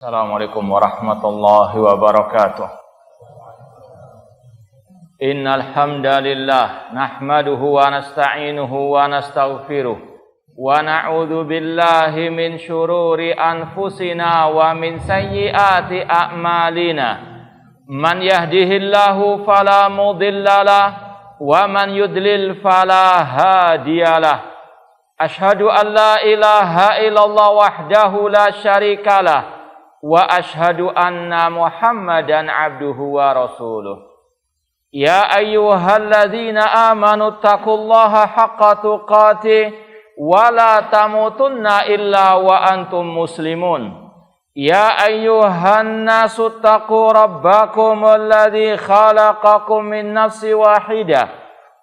Assalamualaikum warahmatullahi wabarakatuh. Innal hamdalillah nahmaduhu wa nasta'inuhu wa nastaghfiruh wa na'udzu billahi min syururi anfusina wa min sayyiati a'malina. Man yahdihillahu fala mudhillalah wa man yudlil fala hadiyalah. Ashhadu an la ilaha illallah wahdahu la syarikalah wa ashhadu anna Muhammadan abduhu wa rasuluh. Ya ayyuhalladzina amanu taqullaha haqqa tuqatih wa la tamutunna illa wa antum muslimun. Ya ayyuhan nasu taqu rabbakum alladzi khalaqakum min nafsin wahidah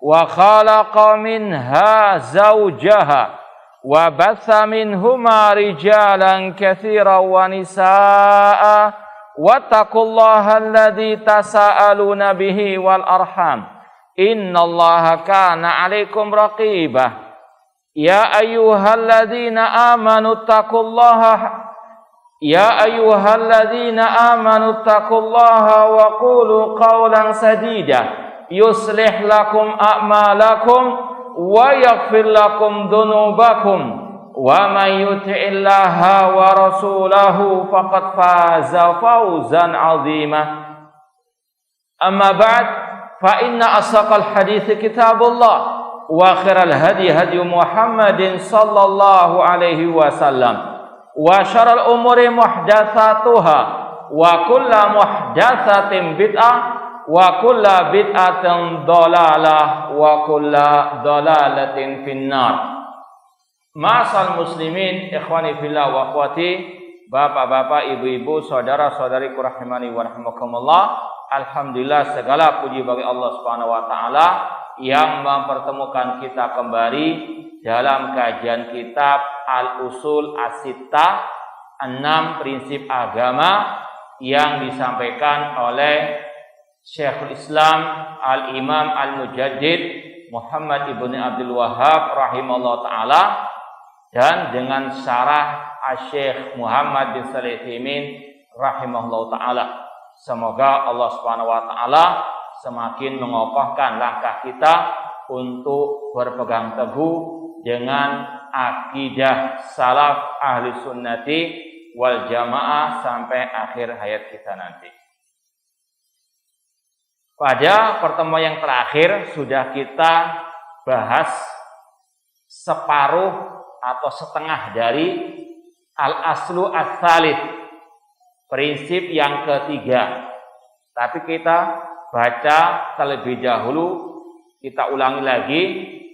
wa khalaqa minha zawjaha wa batha minhuma rijalan katsiran wa nisaa wattaqullaha alladzi tasaaluna bihi wal arham innallaha kana 'alaikum raqibah. Ya ayyuhalladzina amanu taqullaha wa qulu qawlan sadida yuslih lakum a'malakum wa yaghfir lakum dhunubakum wa may yuti'illaha wa rasulahu faqad faza fawzan 'azima. Amma ba'd, fa inna asaqal hadithi kitabullah wa khairal hadi hadi Muhammadin sallallahu alaihi wasallam wa syarrul umuri muhdatsatuha wa kullu muhdatsatin bid'ah wa kulla bid'atin dhalalah wa kulla dhalalatin finnar. Ma'asal muslimin, ikhwani fillah wa akhwati, bapak-bapak, ibu-ibu, saudara-saudariku rahimani wa rahimakumullah. Alhamdulillah, segala puji bagi Allah Subhanahu wa taala yang mempertemukan kita kembali dalam kajian kitab Al-Usul As-Sittah, 6 prinsip agama yang disampaikan oleh Syekhul Islam Al-Imam Al-Mujaddid Muhammad ibn Abdul Wahhab rahimahullah ta'ala, dan dengan syarah Syekh Muhammad bin Shalih Al-Utsaimin rahimahullah ta'ala. Semoga Allah subhanahu wa ta'ala semakin mengokohkan langkah kita untuk berpegang teguh dengan akidah salaf ahli sunnati wal jamaah sampai akhir hayat kita nanti. Pada pertemuan yang terakhir sudah kita bahas separuh atau setengah dari al-aslu ats-tsalits, prinsip yang ketiga. Tapi kita baca terlebih dahulu, kita ulangi lagi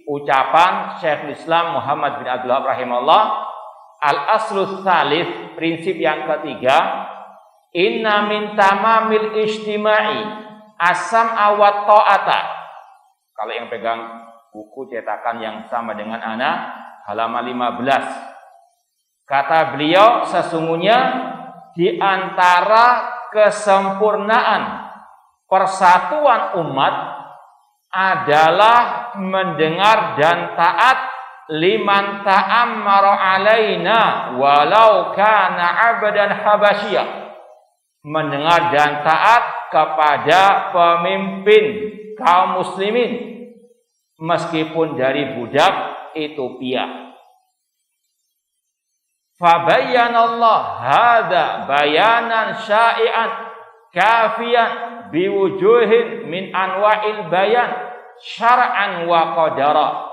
ucapan Syekhul Islam Muhammad bin Abdul Wahhab rahimahullah. Al-aslu ats-tsalits, prinsip yang ketiga, inna min tamamil ijtima'i asam awat ta'ata. Kalau yang pegang buku cetakan yang sama dengan ana, halaman 15. Kata beliau, sesungguhnya di antara kesempurnaan persatuan umat adalah mendengar dan taat liman ta'ammara alaina walau kana 'abdan habasyiyah. Mendengar dan taat kepada pemimpin kaum muslimin meskipun dari budak Ethiopia. Fabayyanallah hadza bayanan syai'an kafiyan biwujuhin min anwa'il bayan syar'an wa qadara.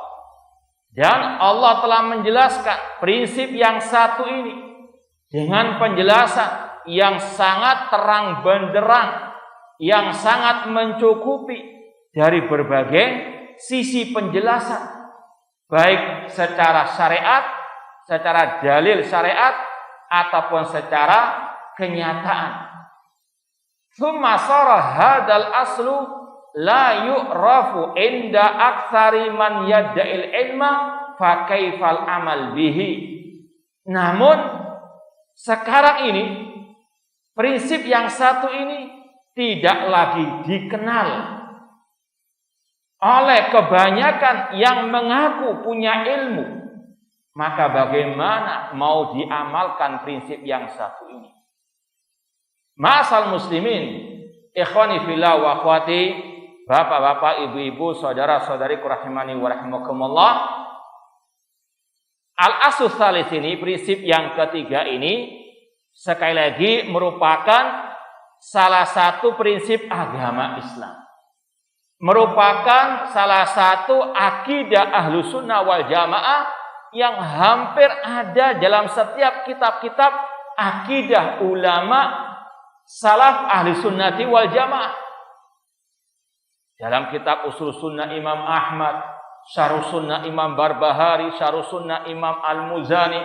Dan Allah telah menjelaskan prinsip yang satu ini dengan penjelasan yang sangat terang benderang, yang sangat mencukupi dari berbagai sisi penjelasan, baik secara syariat, secara dalil syariat, ataupun secara kenyataan. Tsumma sara hadzal aslu la yu'rafu inda aktsari man yadda'il ilma fa kaifal amal bihi. Namun sekarang ini prinsip yang satu ini tidak lagi dikenal oleh kebanyakan yang mengaku punya ilmu. Maka bagaimana mau diamalkan prinsip yang satu ini? Ma'asal muslimin, ikhwani fillah wa akhwati, bapak-bapak, ibu-ibu, saudara-saudariku rahimani wa rahimakumullah. Al-aslu tsalits ini, prinsip yang ketiga ini, sekali lagi merupakan salah satu prinsip agama Islam. Merupakan salah satu akidah Ahlus Sunnah wal Jamaah yang hampir ada dalam setiap kitab-kitab akidah ulama salaf ahli sunnati wal jamaah. Dalam kitab Usul Sunnah Imam Ahmad, Syarh Sunnah Imam Barbahari, Syarh Sunnah Imam Al-Muzani,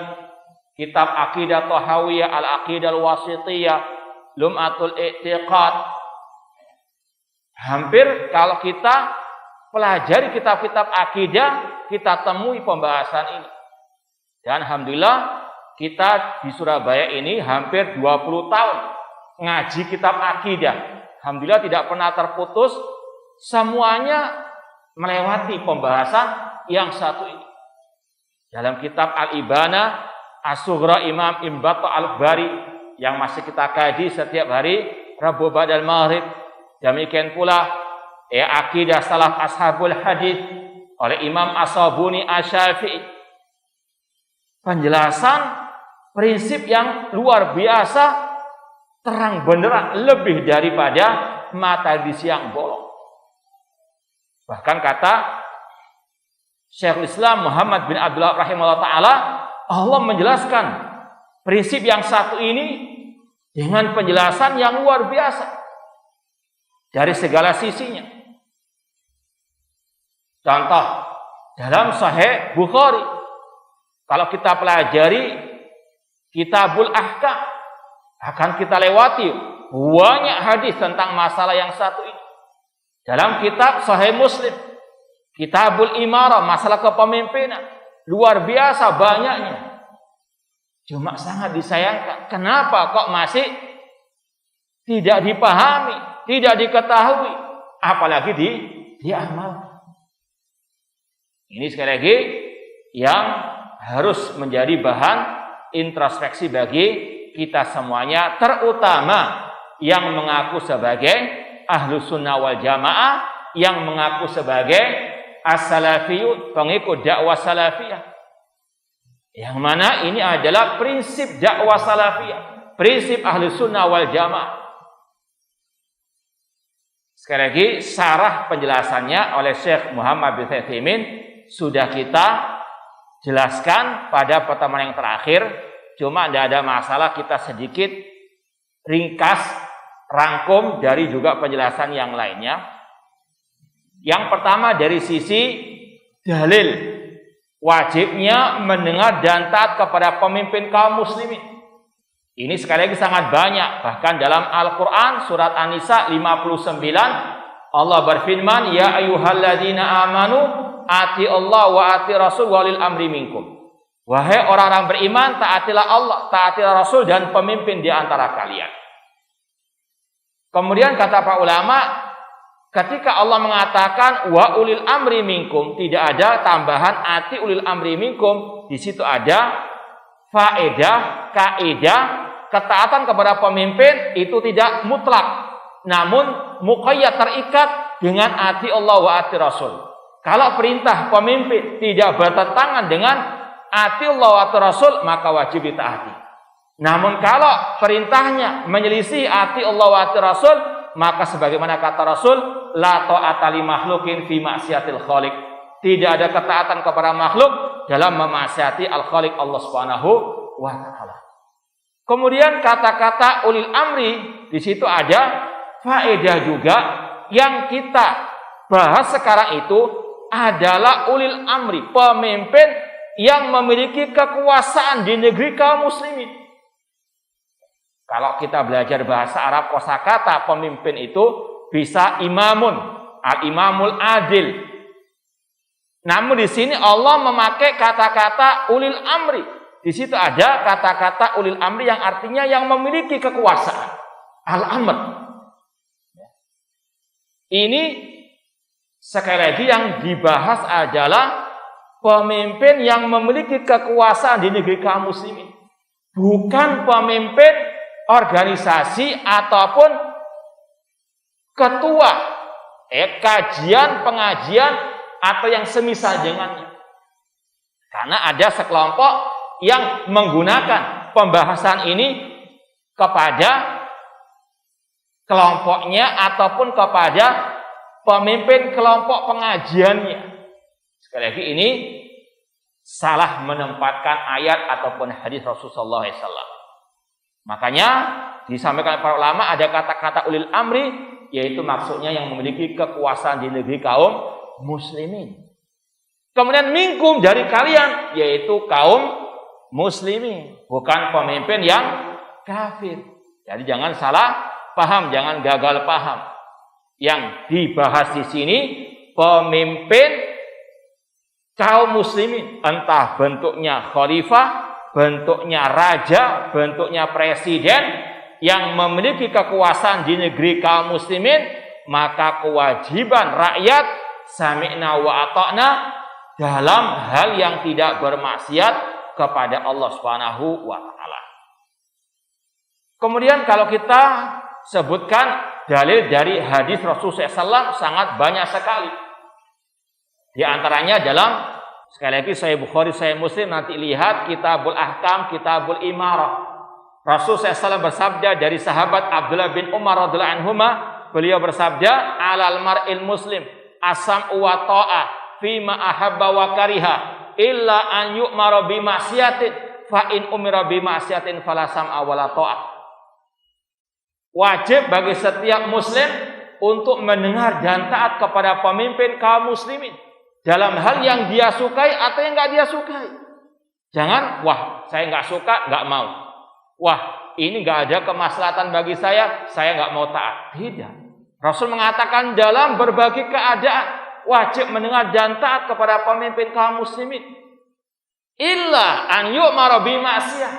kitab Aqidah Tahawiyah, Al-Aqidah Al-Wasithiyah, Lum'atul I'tiqad. Hampir kalau kita pelajari kitab-kitab akidah, kita temui pembahasan ini. Dan alhamdulillah kita di Surabaya ini hampir 20 tahun ngaji kitab akidah. Alhamdulillah tidak pernah terputus, semuanya melewati pembahasan yang satu ini. Dalam kitab Al-Ibana As-Sughra Imam Ibn Battah Al-Bari yang masih kita kaji setiap hari Rabu ba'dal Maghrib. Demikian pula Aqidah Salaf Ashabul Hadits oleh Imam As-Sabuni Asy-Syafi'i. Penjelasan prinsip yang luar biasa, terang benderang, lebih daripada matahari di siang bolong. Bahkan kata Syekhul Islam Muhammad bin Abdullah rahimahullah ta'ala, Allah menjelaskan prinsip yang satu ini dengan penjelasan yang luar biasa dari segala sisinya. Contoh, dalam Sahih Bukhari, kalau kita pelajari Kitabul Ahkam, akan kita lewati banyak hadis tentang masalah yang satu ini. Dalam kitab Sahih Muslim, Kitabul Imarah, masalah kepemimpinan, luar biasa banyaknya. Cuma sangat disayangkan, kenapa kok masih tidak dipahami, tidak diketahui, apalagi diamalkan. Ini sekali lagi yang harus menjadi bahan introspeksi bagi kita semuanya, terutama yang mengaku sebagai Ahlus Sunnah wal Jamaah, yang mengaku sebagai as-salafiyun, pengikut dakwah salafiyah. Yang mana ini adalah prinsip dakwah salafiyah, prinsip Ahlus Sunnah wal Jamaah. Sekali lagi, syarah penjelasannya oleh Syekh Muhammad bin Utsaimin sudah kita jelaskan pada pertemuan yang terakhir. Cuma tidak ada masalah, kita sedikit ringkas, rangkum dari juga penjelasan yang lainnya. Yang pertama dari sisi dalil wajibnya mendengar dan taat kepada pemimpin kaum muslimin. Ini sekali lagi sangat banyak. Bahkan dalam Al-Quran surat An-Nisa 59 Allah berfirman, ya ayyuhalladzina amanu ati Allah wa ati Rasul walil amri minkum. Wahai orang-orang beriman, taatilah Allah, taatilah Rasul dan pemimpin di antara kalian. Kemudian kata para ulama, ketika Allah mengatakan wa ulil amri minkum, tidak ada tambahan ati ulil amri minkum. Di situ ada faedah, kaidah, ketaatan kepada pemimpin itu tidak mutlak, namun muqayyad, terikat dengan ati Allah wa ati Rasul. Kalau perintah pemimpin tidak bertentangan dengan ati Allah wa ati Rasul, maka wajib ditaati. Namun kalau perintahnya menyelisih ati Allah wa ati Rasul, maka sebagaimana kata Rasul, la ta'ata li makhluqin fi ma'siyatil khaliq. Tidak ada ketaatan kepada makhluk dalam memaksiati al-Khaliq Allah Subhanahu wa taala. Kemudian kata-kata ulil amri, di situ ada faedah juga yang kita bahas sekarang itu adalah ulil amri, pemimpin yang memiliki kekuasaan di negeri kaum muslimin. Kalau kita belajar bahasa Arab, kosakata pemimpin itu bisa imamun, al-imamul adil. Namun di sini Allah memakai kata-kata ulil amri. Di situ ada kata-kata ulil amri yang artinya yang memiliki kekuasaan. Al-amr. Ini sekali lagi yang dibahas adalah pemimpin yang memiliki kekuasaan di negeri kaum muslimin. Bukan pemimpin organisasi ataupun ketua kajian, pengajian atau yang semisal dengannya. Karena ada sekelompok yang menggunakan pembahasan ini kepada kelompoknya ataupun kepada pemimpin kelompok pengajiannya. Sekali lagi ini salah menempatkan ayat ataupun hadis Rasulullah SAW. Makanya disampaikan para ulama ada kata-kata ulil amri, yaitu maksudnya yang memiliki kekuasaan di negeri kaum muslimin. Kemudian minkum dari kalian, yaitu kaum muslimin, bukan pemimpin yang kafir. Jadi jangan salah paham, jangan gagal paham. Yang dibahas di sini pemimpin kaum muslimin, entah bentuknya khalifah, bentuknya raja, bentuknya presiden yang memiliki kekuasaan di negeri kaum muslimin, maka kewajiban rakyat sami'na wa ata'na dalam hal yang tidak bermaksiat kepada Allah Subhanahu wa taala. Kemudian kalau kita sebutkan dalil dari hadis Rasulullah SAW sangat banyak sekali. Di antaranya dalam, sekali lagi Sahih Bukhari, Sahih Muslim, nanti lihat Kitabul Ahkam, Kitabul Imarah. Rasulullah SAW bersabda dari sahabat Abdullah bin Umar radhiyallahu anhuma, beliau bersabda, alal mar'il muslim asam wa ta'ah fima ahabba wa kariha illa an yu'mara bi ma'siyatin fa in umira bi ma'siyatin fala sam'a wala ta'ah. Wajib bagi setiap muslim untuk mendengar dan taat kepada pemimpin kaum muslimin dalam hal yang dia sukai atau yang enggak dia sukai. Jangan, wah saya enggak suka, enggak mau. Wah ini enggak ada kemaslahatan bagi saya enggak mau taat. Tidak. Rasul mengatakan dalam berbagai keadaan wajib mendengar dan taat kepada pemimpin kaum muslimin. Illa an yu'mara bi ma'siyah.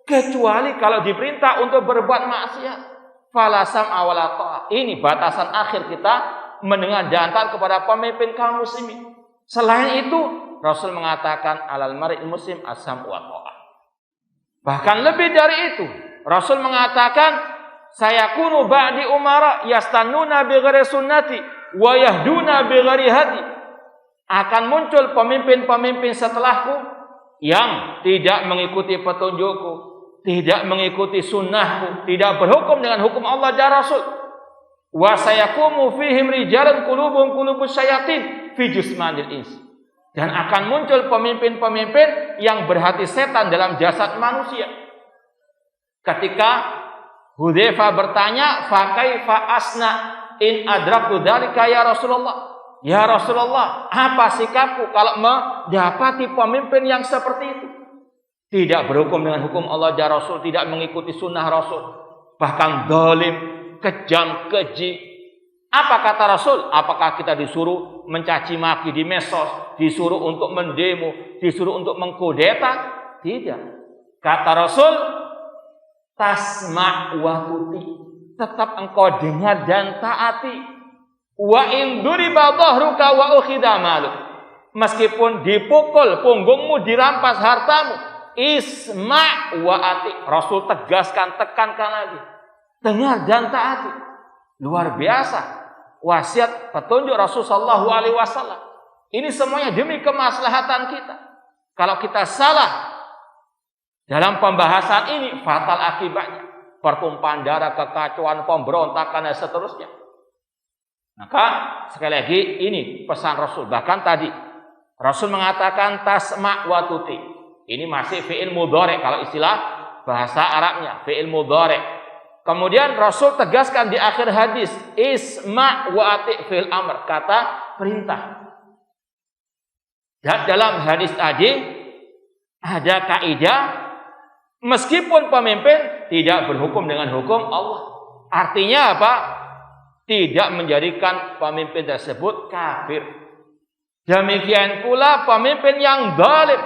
Kecuali kalau diperintah untuk berbuat maksiat. Falasam awala ta'ah. Ini batasan akhir kita mendengar dan taat kepada pemimpin kaum muslimin. Selain itu, Rasul mengatakan alal mar'il muslim asam wa ta'ah. Bahkan lebih dari itu, Rasul mengatakan sayakunu ba'di umara yastannuna bi ghairi sunnati wa yahduna bi ghairi hadi. Akan muncul pemimpin-pemimpin setelahku yang tidak mengikuti petunjukku, tidak mengikuti sunnahku, tidak berhukum dengan hukum Allah dan Rasul. Wa sayakumu fihim rijalun qulubuhum qulubus syayatin fi jusmanil ins. Dan akan muncul pemimpin-pemimpin yang berhati setan dalam jasad manusia. Ketika Hudzaifah bertanya, "Fa kaifa asna in adraktu dzalika ya Rasulullah?" Ya Rasulullah, apa sikapku kalau mendapati pemimpin yang seperti itu? Tidak berhukum dengan hukum Allah dan Rasul, tidak mengikuti sunnah Rasul, bahkan zalim, kejam, keji. Apa kata Rasul? Apakah kita disuruh mencaci maki di medsos, disuruh untuk mendemo, disuruh untuk mengkudeta? Tidak. Kata Rasul, tasma' wa tuti. Tetap engkau dengar dan taati. Wa in duriba dhahruka wa ukhidha maluk. Meskipun dipukul punggungmu, dirampas hartamu, isma' wa ati. Rasul tegaskan, tekankan lagi. Dengar dan taati. Luar biasa. Wasiat petunjuk Rasul sallallahu alaihi wasallam. Ini semuanya demi kemaslahatan kita. Kalau kita salah dalam pembahasan ini, fatal akibatnya. Pertumpahan darah, kekacauan, pemberontakan dan seterusnya. Maka sekali lagi ini pesan Rasul. Bahkan tadi Rasul mengatakan tasma' wa tuti. Ini masih fi'il mudhari kalau istilah bahasa Arabnya, fi'il mudhari. Kemudian Rasul tegaskan di akhir hadis, isma' wa ati' fil amr, kata perintah. Dan dalam hadis tadi ada kaidah, meskipun pemimpin tidak berhukum dengan hukum Allah. Artinya apa? Tidak menjadikan pemimpin tersebut kafir. Demikian pula pemimpin yang zalim.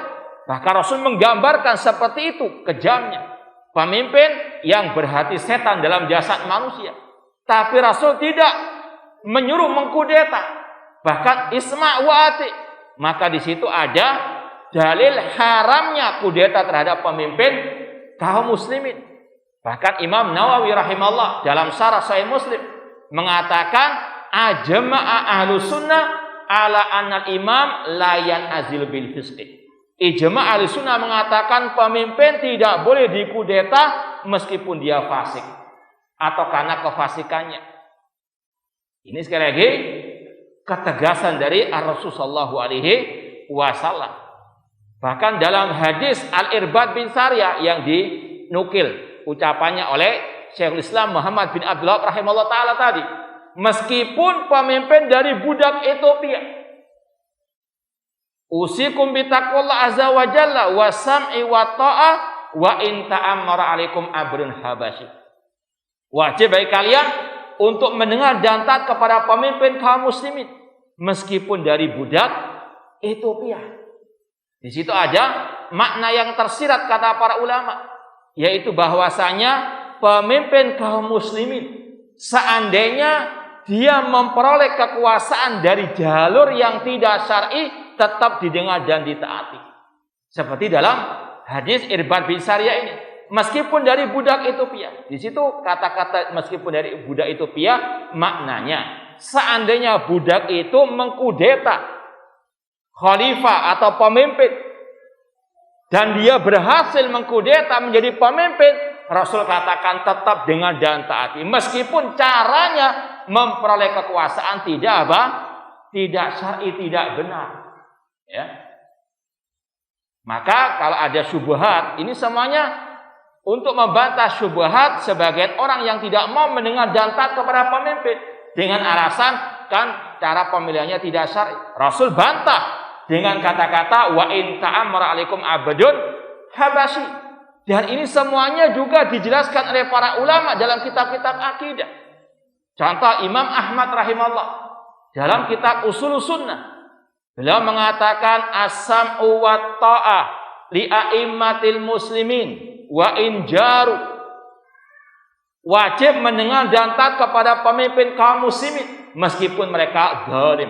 Bahkan Rasul menggambarkan seperti itu kejamnya. Pemimpin yang berhati setan dalam jasad manusia. Tapi Rasul tidak menyuruh mengkudeta. Bahkan isma' wa ati. Maka di situ ada dalil haramnya kudeta terhadap pemimpin kaum muslimin. Bahkan Imam Nawawi rahimahullah dalam Syarah Sahih Muslim mengatakan ajma'a ahlus sunnah ala annal imam la yanazil bil fisqi. Ijma' ahlus sunnah mengatakan pemimpin tidak boleh dikudeta meskipun dia fasik atau karena kefasikannya. Ini sekali lagi ketegasan dari Rasul sallallahu alaihi wasallam. Bahkan dalam hadis Al-Irbad bin Sariyah yang dinukil ucapannya oleh Syekhul Islam Muhammad bin Abdullah rahimahullah taala tadi, meskipun pemimpin dari budak Ethiopia, usikum bi taqwallah azza wa jalla wa sam'i wa ta'ah wa in ta'ammara alaikum abrun habasyi. Wajib bagi kalian untuk mendengar dan taat kepada pemimpin kaum muslimin meskipun dari budak Ethiopia. Di situ ada makna yang tersirat kata para ulama, yaitu bahwasanya pemimpin kaum muslimin seandainya dia memperoleh kekuasaan dari jalur yang tidak syar'i tetap didengar dan ditaati. Seperti dalam hadis Irbad bin Sariyah ini, meskipun dari budak Ethiopia. Di situ kata-kata meskipun dari budak Ethiopia maknanya seandainya budak itu mengkudeta khalifah atau pemimpin dan dia berhasil mengkudeta menjadi pemimpin, Rasul katakan tetap dengar dan taati meskipun caranya memperoleh kekuasaan tidak tidak syar'i, tidak benar. Ya. Maka kalau ada syubhat, ini semuanya untuk membantah syubhat sebagian orang yang tidak mau mendengar dan taat kepada pemimpin dengan alasan kan cara pemilihannya tidak syar'i. Rasul bantah dengan kata-kata wa in ta'ammara alaikum abdun habasyi. Dan ini semuanya juga dijelaskan oleh para ulama dalam kitab-kitab akidah. Contoh Imam Ahmad rahimahullah dalam kitab Ushul Sunnah, beliau mengatakan as-sam'u wa ta'ah li a'immatil muslimin wa in jaru. Wajib mendengar dan taat kepada pemimpin kaum muslimin meskipun mereka zalim.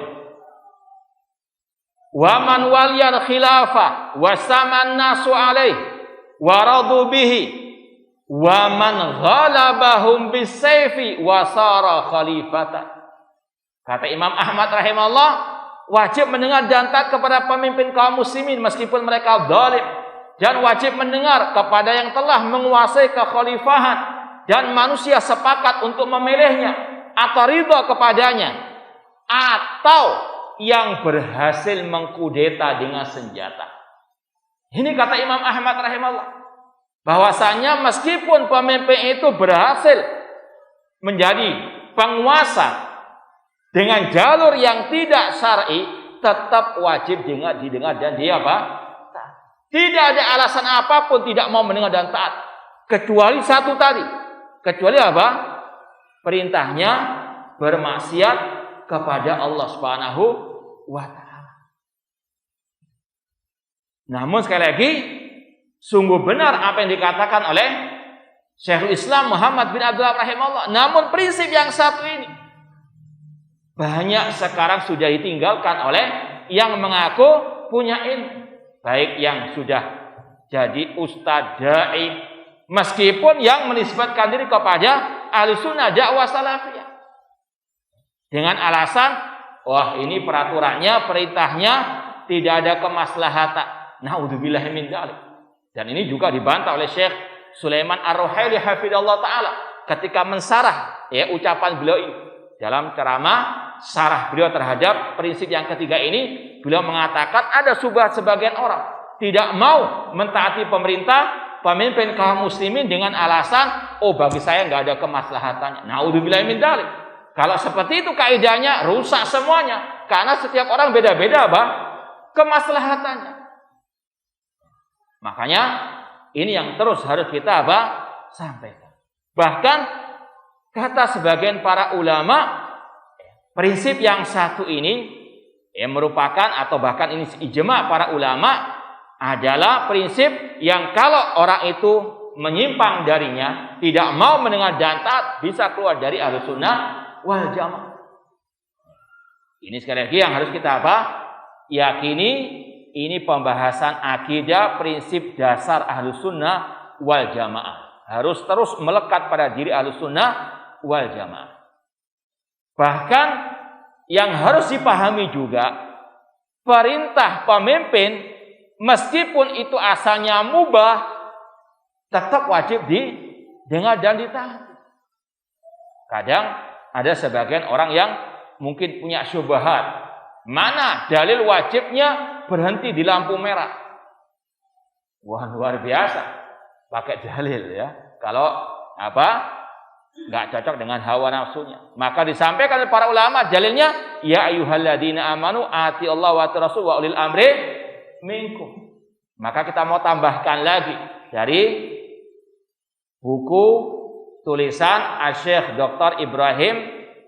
Wa man waliyal khilafah wa saman nasu alaih wa radu bihi wa man ghalabahum bisayfi wa sara khalifatan. Kata Imam Ahmad rahimahullah, wajib mendengar dan taat kepada pemimpin kaum muslimin meskipun mereka zalim, dan wajib mendengar kepada yang telah menguasai kekhalifahan dan manusia sepakat untuk memilihnya atau ridha kepadanya, atau yang berhasil mengkudeta dengan senjata. Ini kata Imam Ahmad rahimahullah, bahwasanya meskipun pemimpin itu berhasil menjadi penguasa dengan jalur yang tidak syar'i, tetap wajib didengar dan dia tidak ada alasan apapun tidak mau mendengar dan taat, kecuali satu tadi, kecuali perintahnya bermaksiat kepada Allah Subhanahu wa ta'ala. Namun sekali lagi, sungguh benar apa yang dikatakan oleh Syekhul Islam Muhammad bin Abdullah rahimahullah. Namun prinsip yang satu ini banyak sekarang sudah ditinggalkan oleh yang mengaku punya ilmu, baik yang sudah jadi ustadz, dai, meskipun yang menisbatkan diri kepada Ahlussunnah dakwah salafiyah dengan alasan, wah ini peraturannya, perintahnya tidak ada kemaslahatan. Naudzubillahi min dzalik. Dan ini juga dibantah oleh Syekh Sulaiman Ar-Ruhaili hafidhallahu taala ketika mensarah ucapan beliau ini dalam ceramah sarah beliau terhadap prinsip yang ketiga ini. Beliau mengatakan ada subhat sebagian orang tidak mau mentaati pemerintah, pemimpin kaum muslimin dengan alasan, oh bagi saya nggak ada kemaslahatannya. Naudzubillahi min dzalik. Kalau seperti itu kaidahnya rusak semuanya, karena setiap orang beda-beda kemaslahatannya. Makanya ini yang terus harus kita sampaikan. Bahkan kata sebagian para ulama, prinsip yang satu ini merupakan atau bahkan ini ijma para ulama adalah prinsip yang kalau orang itu menyimpang darinya, tidak mau mendengar dan taat, bisa keluar dari Ahlussunnah wal Jamaah. Ini sekali lagi yang harus kita yakini. Ini pembahasan akidah prinsip dasar Ahlussunnah wal Jamaah. harus terus melekat pada diri Ahlussunnah wal Jamaah. Bahkan yang harus dipahami juga, perintah pemimpin meskipun itu asalnya mubah, tetap wajib didengar dan ditaati. Kadang ada sebagian orang yang mungkin punya syubhat. Mana dalil wajibnya berhenti di lampu merah? Wah, luar biasa. Pakai dalil ya. Kalau enggak cocok dengan hawa nafsunya. Maka disampaikan oleh para ulama dalilnya, ya ayyuhalladzina amanu ati Allah wa rasul wa ulil amri minkum. Maka kita mau tambahkan lagi dari buku tulisan Asy-Syaikh Dr. Ibrahim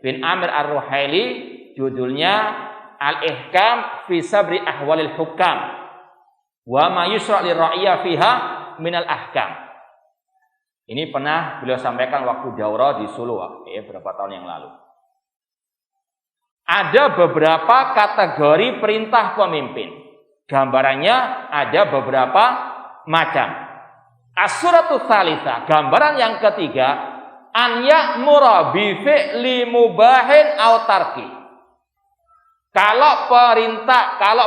bin Amir Ar-Ruhaili, judulnya Al-Ihkam fi Sabri Ahwalil Hukam wa ma yusra' lirra'iyya fiha minal ahkam. Ini pernah beliau sampaikan waktu daurah di Solo beberapa tahun yang lalu. Ada beberapa kategori perintah pemimpin. Gambarannya ada beberapa macam. As-suratu tsalitsah, gambaran yang ketiga, an ya'mura bi fi'li mubahin aw tarki. Kalau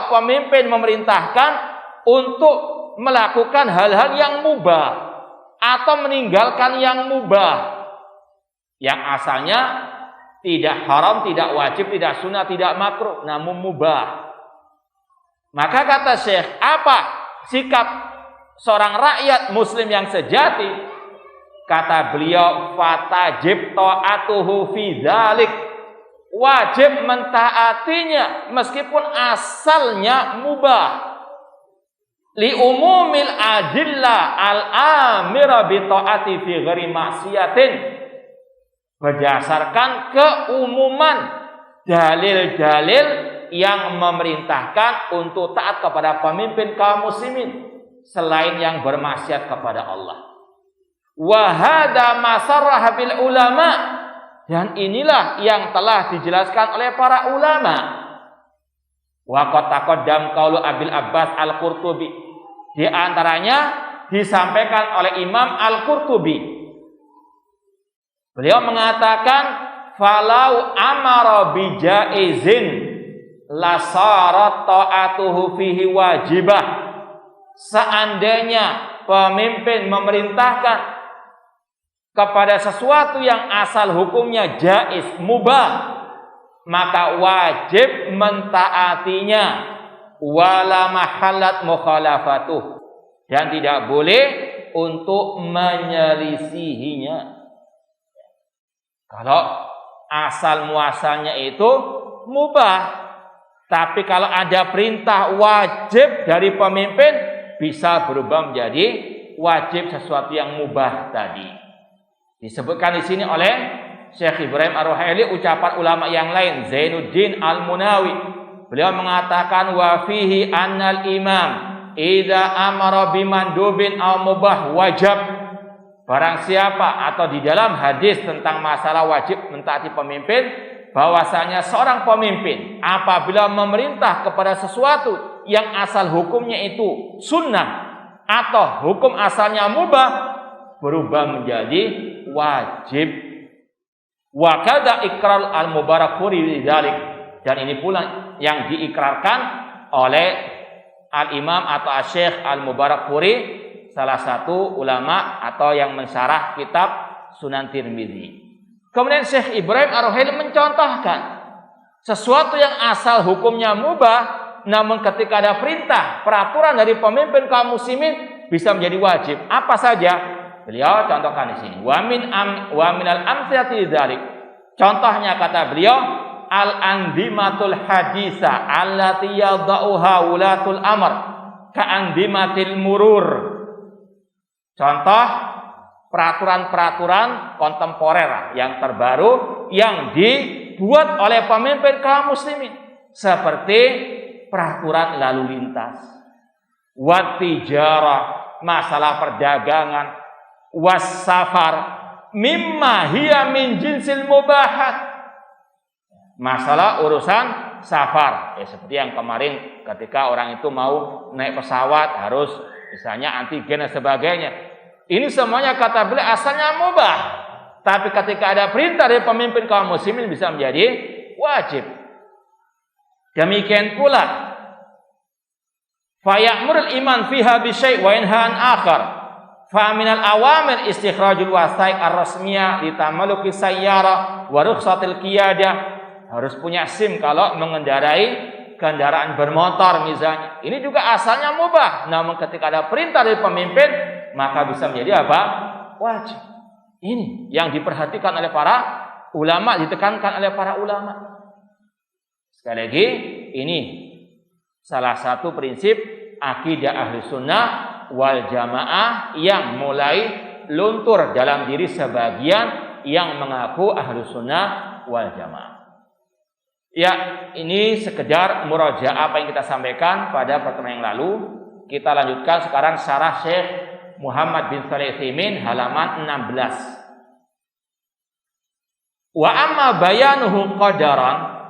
pemimpin memerintahkan untuk melakukan hal-hal yang mubah atau meninggalkan yang mubah, yang asalnya tidak haram, tidak wajib, tidak sunnah, tidak makruh, namun mubah. Maka kata Syekh, apa sikap seorang rakyat muslim yang sejati? Kata beliau, fatajib ta'atuhu fi dzalik. Wajib mentaatinya meskipun asalnya mubah. Li umumil adillah al-amira bi ta'ati fi ghairi maksiatin. Berdasarkan keumuman dalil-dalil yang memerintahkan untuk taat kepada pemimpin kaum muslimin selain yang bermaksiat kepada Allah. Wa hadza ma sarraha bil ulama. Dan inilah yang telah dijelaskan oleh para ulama. Wa qad taqaddam qaulu Abil Abbas Al-Qurtubi. Di antaranya disampaikan oleh Imam Al-Qurtubi. Beliau mengatakan, falau amara bi jaizin la sarat ta'atuhu fihi wajibah. Seandainya pemimpin memerintahkan kepada sesuatu yang asal hukumnya jaiz, mubah, maka wajib mentaatinya, wala mahallat mukhalafatuh, dan tidak boleh untuk menyelisihinya. Kalau asal muasalnya itu mubah, tapi kalau ada perintah wajib dari pemimpin, bisa berubah menjadi wajib sesuatu yang mubah tadi. Disebutkan di sini oleh Syekh Ibrahim Ar-Ruhaili ucapan ulama yang lain, Zainuddin Al-Munawi. Beliau mengatakan, wa fihi annal imam idza amara bimandubin aw mubah wajib. Barang siapa, atau di dalam hadis tentang masalah wajib mentaati pemimpin, bahwasanya seorang pemimpin apabila memerintah kepada sesuatu yang asal hukumnya itu sunnah atau hukum asalnya mubah, berubah menjadi wajib. Wa kadza iqrar al-Mubarakfuri bidzalik, dan ini pula yang diikrarkan oleh al-Imam atau Asy-Syaikh Al-Mubarakfuri, salah satu ulama atau yang mensyarah kitab Sunan Tirmidzi. Kemudian Syekh Ibrahim Ar-Ruhaili mencontohkan sesuatu yang asal hukumnya mubah, namun ketika ada perintah, peraturan dari pemimpin kaum muslimin bisa menjadi wajib. Apa saja? Beliau contohkan di sini. Wa minal amthilati dzalik. Contohnya kata beliau, al-andimatul hadisa allati yadha'uha ulatul amr ka'andimatil murur. Contoh peraturan-peraturan kontemporer yang terbaru yang dibuat oleh pemimpin kaum muslimin, seperti peraturan lalu lintas, wat tijarah, masalah perdagangan, was-safar, mimma hiya min jinsil mubahat, masalah urusan safar, seperti yang kemarin ketika orang itu mau naik pesawat harus misalnya antigen dan sebagainya. Ini semuanya kata beliau asalnya mubah. Tapi ketika ada perintah dari pemimpin kaum muslimin bisa menjadi wajib. Demikian pula fayamurul iman fiha bi syai' wa yanha an akhar. Fa minal awamir istikhrajul wasaiq ar-rasmiyah li tamalluki sayyara wa rukhsatil qiyadah. Harus punya SIM kalau mengendarai kendaraan bermotor misalnya. Ini juga asalnya mubah. Namun ketika ada perintah dari pemimpin, maka bisa menjadi apa? Wajib. Ini yang diperhatikan oleh para ulama, ditekankan oleh para ulama. Sekali lagi, ini salah satu prinsip akidah ahli sunnah wal jamaah yang mulai luntur dalam diri sebagian yang mengaku ahli sunnah wal jamaah. Ya, ini sekedar murajaah apa yang kita sampaikan pada pertemuan yang lalu. Kita lanjutkan sekarang syarah Syekh Muhammad bin Shalih Al-Utsaimin halaman 16. Wa amma bayanuhu qadaran,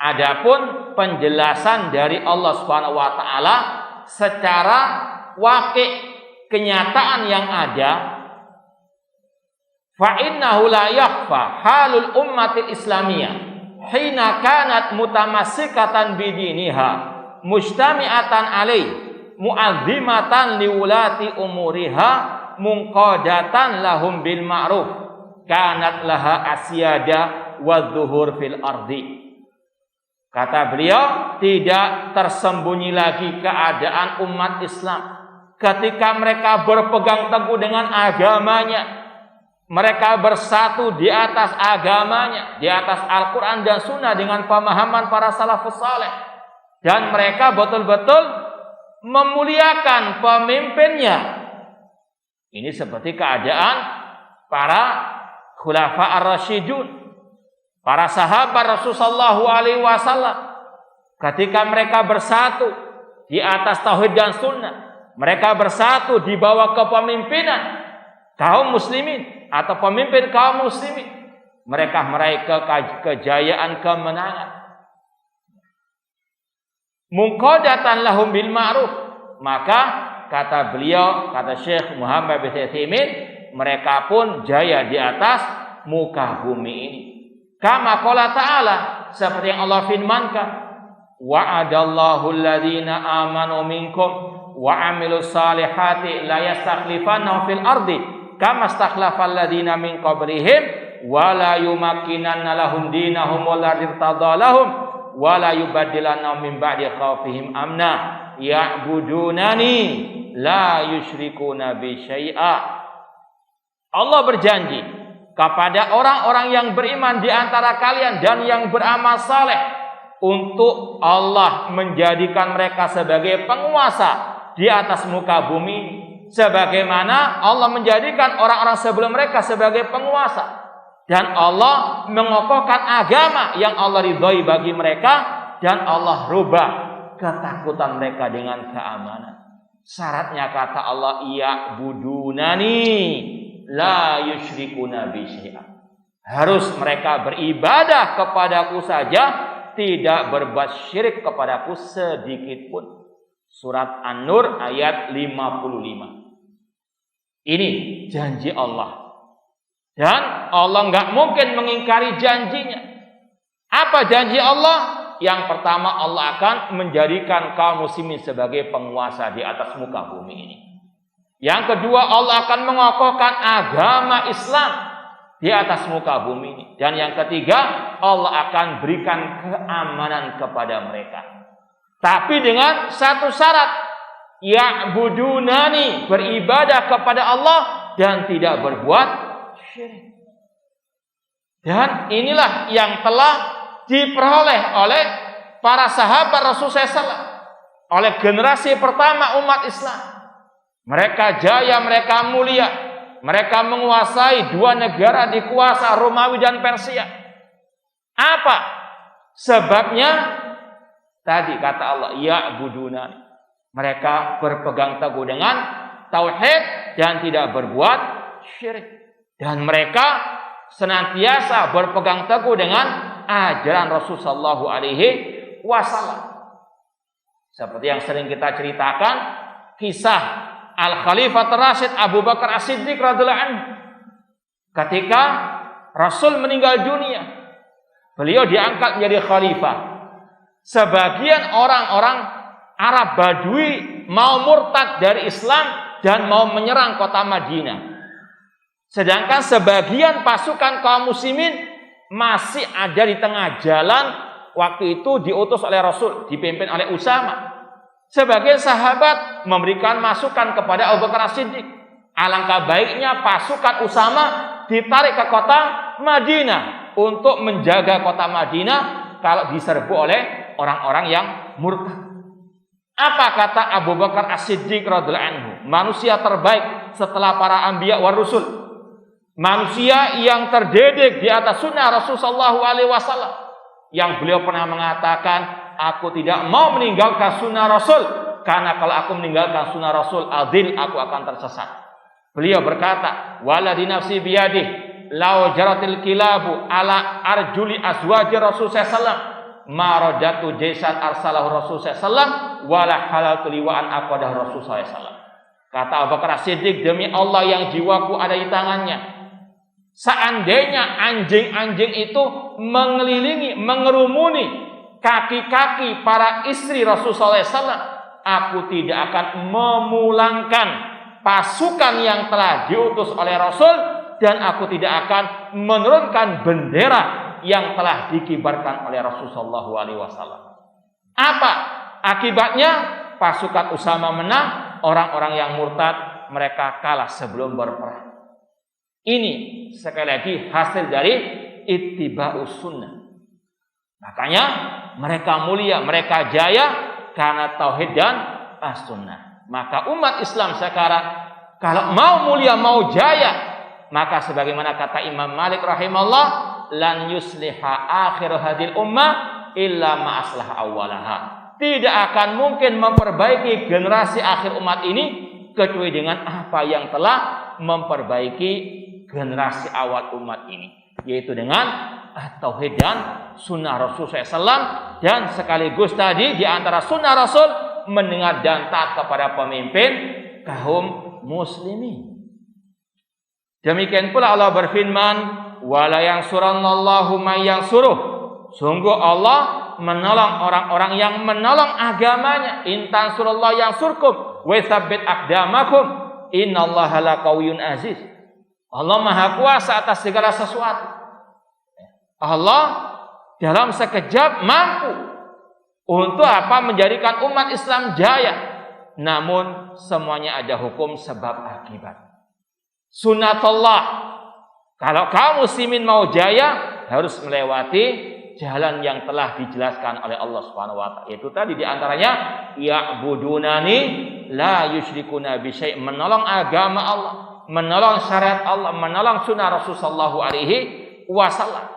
adapun penjelasan dari Allah Subhanahu wa taala secara waqi' kenyataan yang ada, fa innahu la yakhfa halul ummatil islamiyah hina kanat mutamassikatan bidiniha mujtami'atan alaih mu'azzimatan liwulati umuriha munqadatan lahum bil ma'ruf kanat laha asyada wa dhuhur fil ardi. Kata beliau, tidak tersembunyi lagi keadaan umat Islam ketika mereka berpegang teguh dengan agamanya. Mereka bersatu di atas agamanya, di atas Al-Quran dan Sunnah dengan pemahaman para salafus saleh. Dan mereka betul-betul memuliakan pemimpinnya. Ini seperti keadaan para khulafa ar-rasyidun, para sahabat Rasulullah SAW. Ketika mereka bersatu di atas tauhid dan sunnah, mereka bersatu di bawah kepemimpinan kaum muslimin atau pemimpin kaum muslimin, mereka meraih kejayaan, kemenangan. Munqadatan lahum bil ma'ruf, maka kata beliau, kata Syekh Muhammad bin Shalih Al-Utsaimin, mereka pun jaya di atas muka bumi ini. Kama qala ta'ala, seperti yang Allah firmankan, wa'adallahu alladhina amanu minkum wa 'amilus salihati la yastakhlifannahum fil ardi kama stakhlafal ladzina min qablihim wa la yumakkinanna lahum dinahum wa la irtadha lahum wa la yubaddilannahum min ba'di khaufihim amna ya'budunani la yusyrikuna bi syai'a. Allah berjanji kepada orang-orang yang beriman di antara kalian dan yang beramal saleh untuk Allah menjadikan mereka sebagai penguasa di atas muka bumi, sebagaimana Allah menjadikan orang-orang sebelum mereka sebagai penguasa, dan Allah mengokohkan agama yang Allah ridhoi bagi mereka, dan Allah rubah ketakutan mereka dengan keamanan. Syaratnya kata Allah, ya'budunani la yusyrikuna bi syai'a. Harus mereka beribadah kepadaku saja, tidak berbuat syirik kepadaku sedikit pun. Surat An-Nur ayat 55. Ini janji Allah. Dan Allah nggak mungkin mengingkari janjinya. Apa janji Allah? Yang pertama, Allah akan menjadikan kaum muslimin sebagai penguasa di atas muka bumi ini. Yang kedua, Allah akan mengokohkan agama Islam di atas muka bumi ini. Dan yang ketiga, Allah akan berikan keamanan kepada mereka. Tapi dengan satu syarat, ya'budunani, beribadah kepada Allah dan tidak berbuat syirik. Dan inilah yang telah diperoleh oleh para sahabat Rasulullah SAW, oleh generasi pertama umat Islam. Mereka jaya, mereka mulia, mereka menguasai dua negara di kuasa Romawi dan Persia. Apa sebabnya? Tadi kata Allah, ya'budunani, mereka berpegang teguh dengan tauhid dan tidak berbuat syirik. Dan mereka senantiasa berpegang teguh dengan ajaran Rasulullah SAW. Seperti yang sering kita ceritakan, kisah Al-Khalifah Rasyid Abu Bakar As-Siddiq radhiyallahu anhu. Ketika Rasul meninggal dunia, beliau diangkat menjadi khalifah. Sebagian orang-orang Arab Badui mau murtad dari Islam dan mau menyerang kota Madinah. Sedangkan sebagian pasukan kaum muslimin masih ada di tengah jalan. Waktu itu diutus oleh Rasul, dipimpin oleh Usama. Sebagian sahabat memberikan masukan kepada Abu Bakar As-Siddiq. Alangkah baiknya pasukan Usama ditarik ke kota Madinah untuk menjaga kota Madinah kalau diserbu oleh orang-orang yang murtad. Apa kata Abu Bakar As-Siddiq radhiyallahu anhu? Manusia terbaik setelah para anbiya wa rusul. Manusia yang terdidik di atas sunnah Rasulullah SAW. Yang beliau pernah mengatakan, aku tidak mau meninggalkan sunnah Rasul. Karena kalau aku meninggalkan sunnah Rasul, adil, aku akan tersesat. Beliau berkata, waladi nafsi biyadih, lau jaratil kilabu ala arjuli azwaji Rasul SAW, marodatu jaisan arsalahu Rasul SAW, wala halal tuliwaan aqadah Rasul SAW. Kata Abu Bakar As-Siddiq, demi Allah yang jiwaku ada di tangannya, seandainya anjing-anjing itu mengelilingi, mengerumuni kaki-kaki para istri Rasulullah SAW, aku tidak akan memulangkan pasukan yang telah diutus oleh Rasul, dan aku tidak akan menurunkan bendera yang telah dikibarkan oleh Rasulullah SAW. Apa akibatnya? Pasukan Usama menang, orang-orang yang murtad mereka kalah sebelum berperang. Ini sekali lagi hasil dari ittiba'us sunnah. Makanya mereka mulia, mereka jaya karena tauhid dan as-sunnah. Maka umat Islam sekarang kalau mau mulia, mau jaya, maka sebagaimana kata Imam Malik rahimahullah, lan yusliha akhir hadil ummah illa ma aslah awwalaha. Tidak akan mungkin memperbaiki generasi akhir umat ini kecuali dengan apa yang telah memperbaiki generasi awal umat ini, yaitu dengan tauhid dan sunnah Rasul SAW. Dan sekaligus tadi di antara sunnah Rasul mendengar dan taat kepada pemimpin kaum muslimin. Demikian pula Allah berfirman, wala yansurannallahu may yansuruh. Sungguh Allah menolong orang-orang yang menolong agamanya. In tansurullah yansurkum wa tsabbit aqdamakum innallaha laqawiyyun aziz. Allah Maha Kuasa atas segala sesuatu. Allah dalam sekejap mampu untuk apa? Menjadikan umat Islam jaya. Namun semuanya ada hukum sebab akibat. Sunnatullah. Kalau kaum muslimin mau jaya, harus melewati jalan yang telah dijelaskan oleh Allah Subhanahu wa taala. Itu tadi di antaranya ya'budunani la yusyrikuna bi syai', menolong agama Allah, menolong syariat Allah, menolong sunnah Rasul sallallahu alaihi wasallam.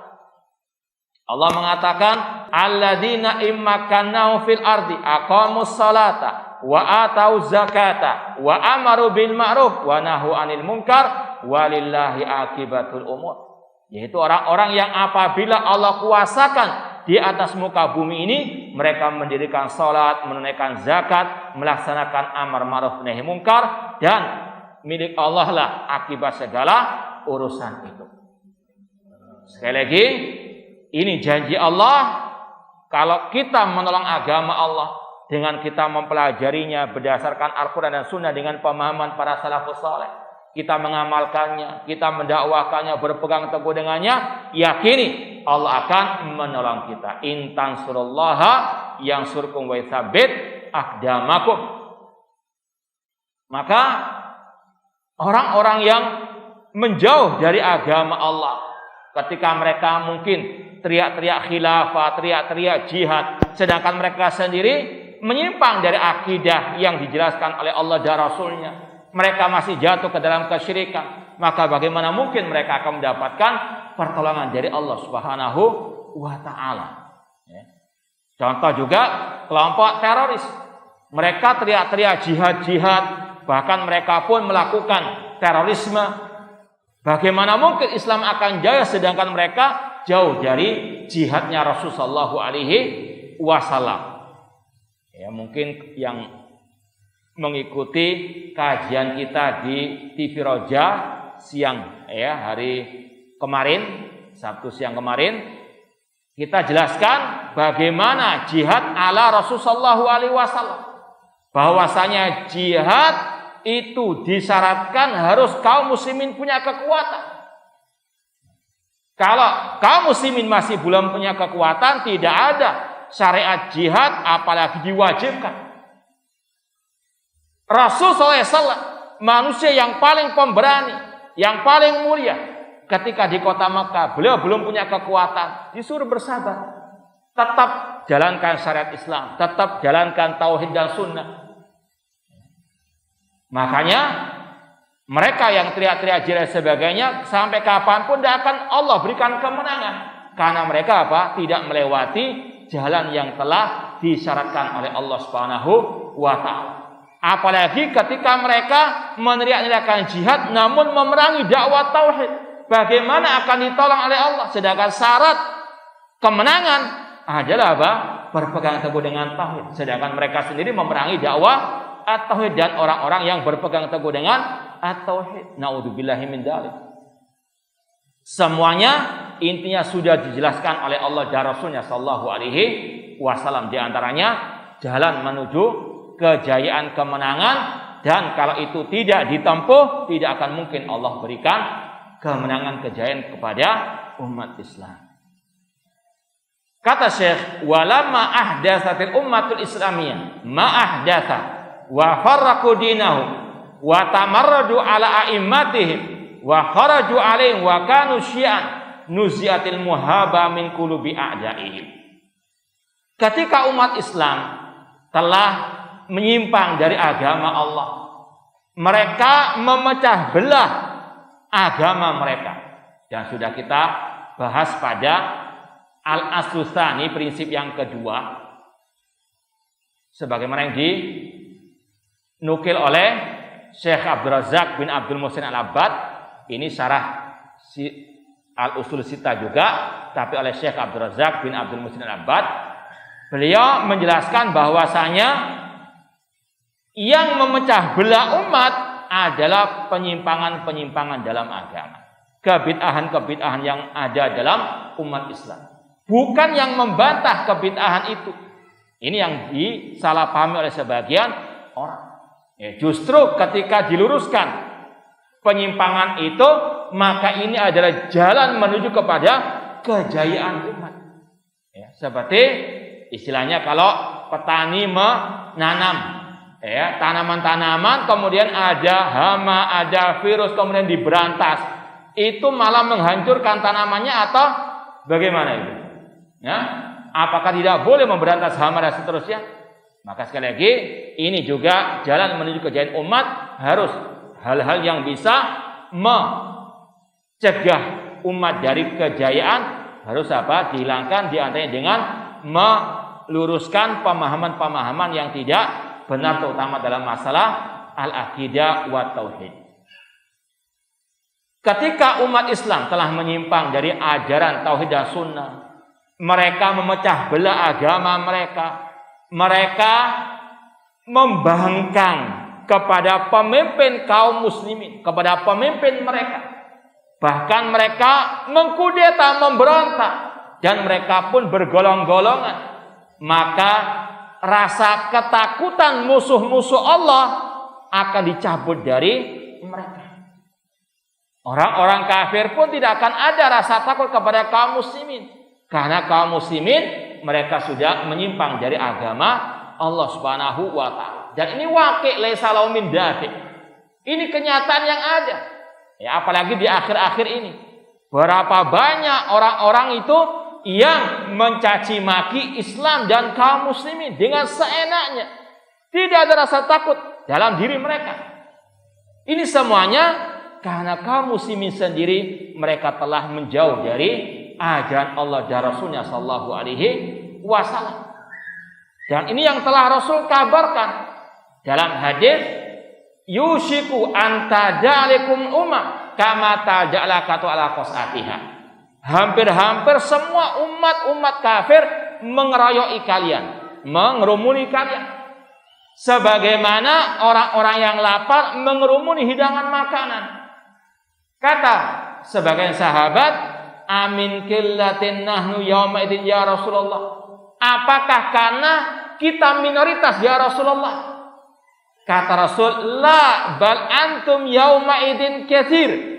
Allah mengatakan, alladzina immakannahum fil ardi aqamus salata wa atauz zakata wa amaru bil ma'ruf wa nahu 'anil munkar walillahi akibatul umur. Yaitu orang-orang yang apabila Allah kuasakan di atas muka bumi ini, mereka mendirikan salat, menunaikan zakat, melaksanakan amar ma'ruf nahi munkar, dan milik Allah lah akibat segala urusan itu. Sekali lagi, ini janji Allah, kalau kita menolong agama Allah dengan kita mempelajarinya berdasarkan Al-Quran dan Sunnah dengan pemahaman para salafus saleh, kita mengamalkannya, kita mendakwakannya, berpegang teguh dengannya, yakini Allah akan menolong kita. In tansurullaha yansurkum wa yutsabbit aqdamakum. Maka orang-orang yang menjauh dari agama Allah, ketika mereka mungkin teriak-teriak khilafah, teriak-teriak jihad, sedangkan mereka sendiri menyimpang dari akidah yang dijelaskan oleh Allah dan Rasulnya, mereka masih jatuh ke dalam kesyirikan, maka bagaimana mungkin mereka akan mendapatkan pertolongan dari Allah Subhanahu wa taala? Contoh juga kelompok teroris, mereka teriak-teriak jihad-jihad, bahkan mereka pun melakukan terorisme. Bagaimana mungkin Islam akan jaya sedangkan mereka jauh dari jihadnya Rasulullah sallallahu alaihi wasallam? Ya, mungkin yang mengikuti kajian kita di TV Roja siang ya, hari kemarin, Sabtu siang kemarin, kita jelaskan bagaimana jihad ala Rasulullah SAW. Bahwasanya jihad itu disyaratkan harus kaum muslimin punya kekuatan. Kalau kaum muslimin masih belum punya kekuatan, tidak ada syariat jihad apalagi diwajibkan. Rasul SAW, manusia yang paling pemberani, yang paling mulia, ketika di kota Makkah, beliau belum punya kekuatan, disuruh bersabar. Tetap jalankan syariat Islam, tetap jalankan tauhid dan sunnah. Makanya mereka yang teriak-teriak jihad dan sebagainya, sampai kapanpun tidak akan Allah berikan kemenangan. Karena mereka tidak melewati jalan yang telah disyaratkan oleh Allah Subhanahu wa Ta'ala. Apalagi ketika mereka meneriak-teriakkan jihad namun memerangi dakwah tauhid, bagaimana akan ditolong oleh Allah? Sedangkan syarat kemenangan adalah berpegang teguh dengan tauhid. Sedangkan mereka sendiri memerangi dakwah at-tauhid dan orang-orang yang berpegang teguh dengan at-tauhid. Naudzubillahi min dzalik. Semuanya intinya sudah dijelaskan oleh Allah dan Rasulnya sallallahu alaihi wasallam. Di antaranya jalan menuju kejayaan kemenangan, dan kalau itu tidak ditempuh, tidak akan mungkin Allah berikan kemenangan kejayaan kepada umat Islam. Kata Syekh, walamma ahdatsatil ummatul islamiyah ma ahdatsa wa farraqu dinahu wa tamarradu ala a'immatihim wa kharaju alaihim wa kanu syi'an nuziatil muhaba min qulubi a'daihim. Ketika umat Islam telah menyimpang dari agama Allah, mereka memecah belah agama mereka, dan sudah kita bahas pada al-aslustani, prinsip yang kedua, sebagaimana yang dinukil oleh Syekh Abdul Razak bin Abdul Muhsin Al-Abbad. Ini syarah al-usul sita juga, tapi oleh Syekh Abdul Razak bin Abdul Muhsin Al-Abbad. Beliau menjelaskan bahwasanya yang memecah belah umat adalah penyimpangan-penyimpangan dalam agama, kebid'ahan-kebid'ahan yang ada dalam umat Islam, bukan yang membantah kebid'ahan itu. Ini yang disalahpahami oleh sebagian orang. Justru ketika diluruskan penyimpangan itu, maka ini adalah jalan menuju kepada kejayaan umat. Seperti istilahnya kalau petani menanam tanaman-tanaman, kemudian ada hama, ada virus, kemudian diberantas, itu malah menghancurkan tanamannya atau bagaimana itu? Apakah tidak boleh memberantas hama dan seterusnya? Maka sekali lagi, ini juga jalan menuju kejayaan umat, harus hal-hal yang bisa mencegah umat dari kejayaan harus dihilangkan, diantaranya dengan meluruskan pemahaman-pemahaman yang tidak benar, terutama dalam masalah al-aqidah wa tauhid. Ketika umat Islam telah menyimpang dari ajaran tauhid dan sunnah, mereka memecah belah agama mereka. Mereka membangkang kepada pemimpin kaum muslimin, kepada pemimpin mereka. Bahkan mereka mengkudeta, memberontak, dan mereka pun bergolong-golongan. Maka rasa ketakutan musuh-musuh Allah akan dicabut dari mereka. Orang-orang kafir pun tidak akan ada rasa takut kepada kaum muslimin, karena kaum muslimin mereka sudah menyimpang dari agama Allah Subhanahu wa Ta'ala. Dan ini waqi' laisa lahu min dafi'. Ini kenyataan yang ada. Apalagi di akhir-akhir ini, berapa banyak orang-orang itu yang mencaci maki Islam dan kaum muslimin dengan seenaknya. Tidak ada rasa takut dalam diri mereka. Ini semuanya karena kaum muslimin sendiri mereka telah menjauh dari ajaran Allah dan Rasulnya sallallahu alaihi wasallam. Dan ini yang telah Rasul kabarkan dalam hadis, yushiku antadalikum umam kama tajalakatu ala qasatiha. Hampir-hampir semua umat kafir mengeroyoki kalian, mengerumuni kalian, sebagaimana orang-orang yang lapar mengerumuni hidangan makanan. Kata sebagian sahabat, amin killatin nahnu yauma idin ya Rasulullah. Apakah karena kita minoritas ya Rasulullah? Kata Rasul, la bal antum yauma idin katsir.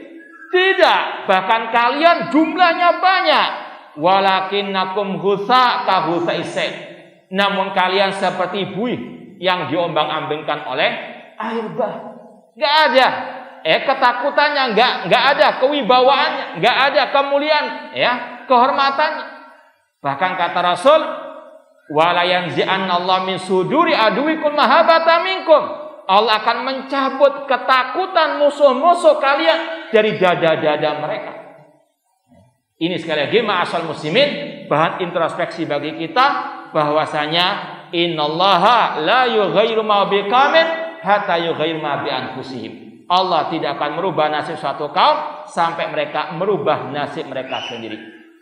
Tidak, bahkan kalian jumlahnya banyak. Walakinnakum ghusa ka ghusa'is sail. Namun kalian seperti buih yang diombang-ambingkan oleh air bah. Enggak ada ketakutannya, enggak ada kewibawaannya, enggak ada kemuliaan, kehormatannya. Bahkan kata Rasul, wala yanzi'annallahu min suduri aduwikum mahabbata minkum. Allah akan mencabut ketakutan musuh-musuh kalian dari dada-dada mereka. Ini sekali lagi ma'asal muslimin, bahan introspeksi bagi kita bahwasanya innallaha la yughayyiru ma biqaumin hatta yughayyiru ma bi anfusihim. Allah tidak akan merubah nasib suatu kaum sampai mereka merubah nasib mereka sendiri.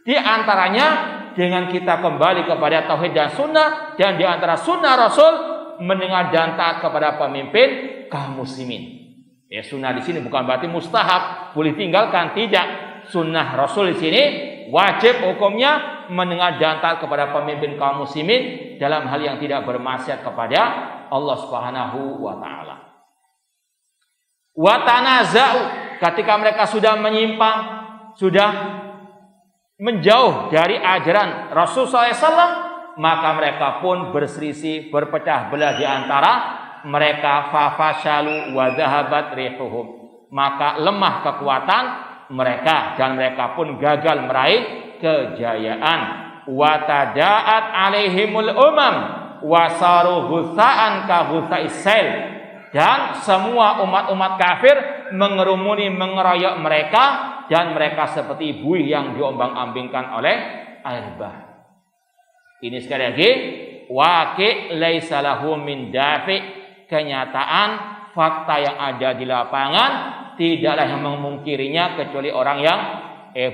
Di antaranya dengan kita kembali kepada tauhid dan sunnah, dan di antara sunnah Rasul mendengar dan taat kepada pemimpin kaum muslimin. Sunnah di sini bukan berarti mustahab, boleh tinggalkan, tidak. Sunnah Rasul di sini wajib hukumnya mendengar dan taat kepada pemimpin kaum muslimin dalam hal yang tidak bermaksiat kepada Allah Subhanahu wa taala. Wa tanaza'u, ketika mereka sudah menyimpang, sudah menjauh dari ajaran Rasul SAW, maka mereka pun berselisih, berpecah belah di antara mereka. Fafashalu wa dhahabat rihuhum, maka lemah kekuatan mereka dan mereka pun gagal meraih kejayaan. Wa tada'at alaihimul umam wasaru ghusa'an ka ghusa'is sail, dan semua umat-umat kafir mengerumuni, mengeroyok mereka, dan mereka seperti buih yang diombang-ambingkan oleh air bah. Ini sekali lagi waqi' laisa lahu min dafi', kenyataan fakta yang ada di lapangan tidaklah yang memungkirinya kecuali orang yang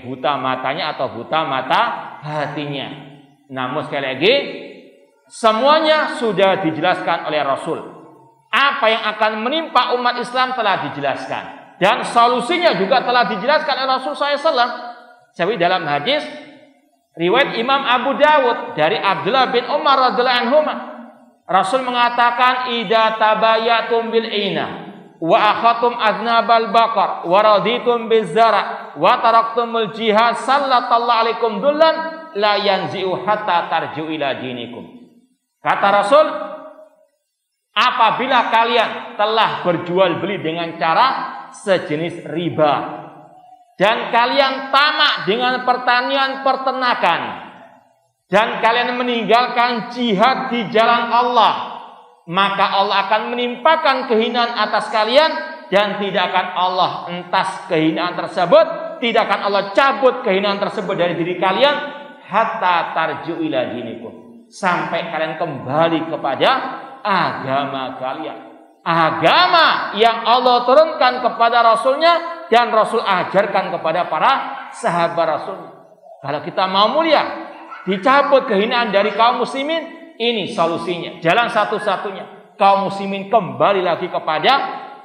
buta matanya atau buta mata hatinya. Namun sekali lagi semuanya sudah dijelaskan oleh Rasul. Apa yang akan menimpa umat Islam telah dijelaskan, dan solusinya juga telah dijelaskan oleh Rasul SAW. Seperti dalam hadis riwayat Imam Abu Dawud dari Abdullah bin Umar radhiyallahu anhu, Rasul mengatakan, idza tabayatum bil ina wa akhatum aznabal baqar wa raditum bizara wa taraktumul jihad sallallahu alaikum dullan la yanzi'u hatta tarji'u ila dinikum. Kata Rasul, apabila kalian telah berjual beli dengan cara sejenis riba, dan kalian tamak dengan pertanian peternakan, dan kalian meninggalkan jihad di jalan Allah, maka Allah akan menimpakan kehinaan atas kalian, dan tidak akan Allah entas kehinaan tersebut, tidak akan Allah cabut kehinaan tersebut dari diri kalian, hatta tarji'u ila dinikum, sampai kalian kembali kepada agama kalian, agama yang Allah turunkan kepada Rasulnya dan Rasul ajarkan kepada para sahabat Rasul. Kalau kita mau mulia, dicabut kehinaan dari kaum muslimin, ini solusinya, jalan satu-satunya. Kaum muslimin kembali lagi kepada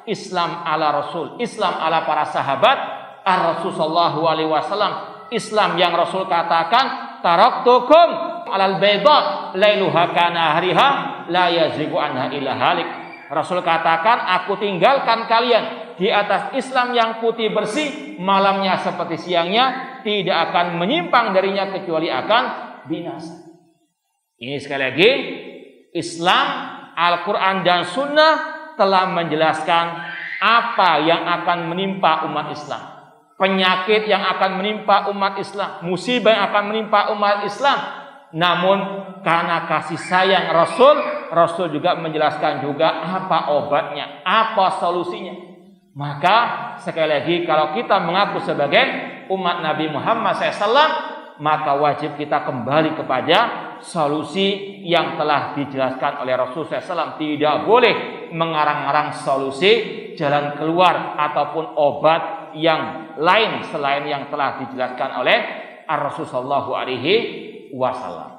Islam ala Rasul, Islam ala para sahabat ar-Rasul sallallahu alaihi wasallam, Islam yang Rasul katakan, taraktukum alal bayda lailuha kana hariha la yazigu anha illa halik. Rasul katakan, aku tinggalkan kalian di atas Islam yang putih bersih, malamnya seperti siangnya, tidak akan menyimpang darinya kecuali akan binasa. Ini sekali lagi Islam, Al-Quran dan Sunnah telah menjelaskan apa yang akan menimpa umat Islam, penyakit yang akan menimpa umat Islam, musibah yang akan menimpa umat Islam. Namun karena kasih sayang Rasul juga menjelaskan juga apa obatnya, apa solusinya. Maka sekali lagi kalau kita mengaku sebagai umat Nabi Muhammad SAW, maka wajib kita kembali kepada solusi yang telah dijelaskan oleh Rasul SAW. Tidak boleh mengarang-arang solusi, jalan keluar ataupun obat yang lain selain yang telah dijelaskan oleh Ar-Rasul sallallahu alaihi wasallam.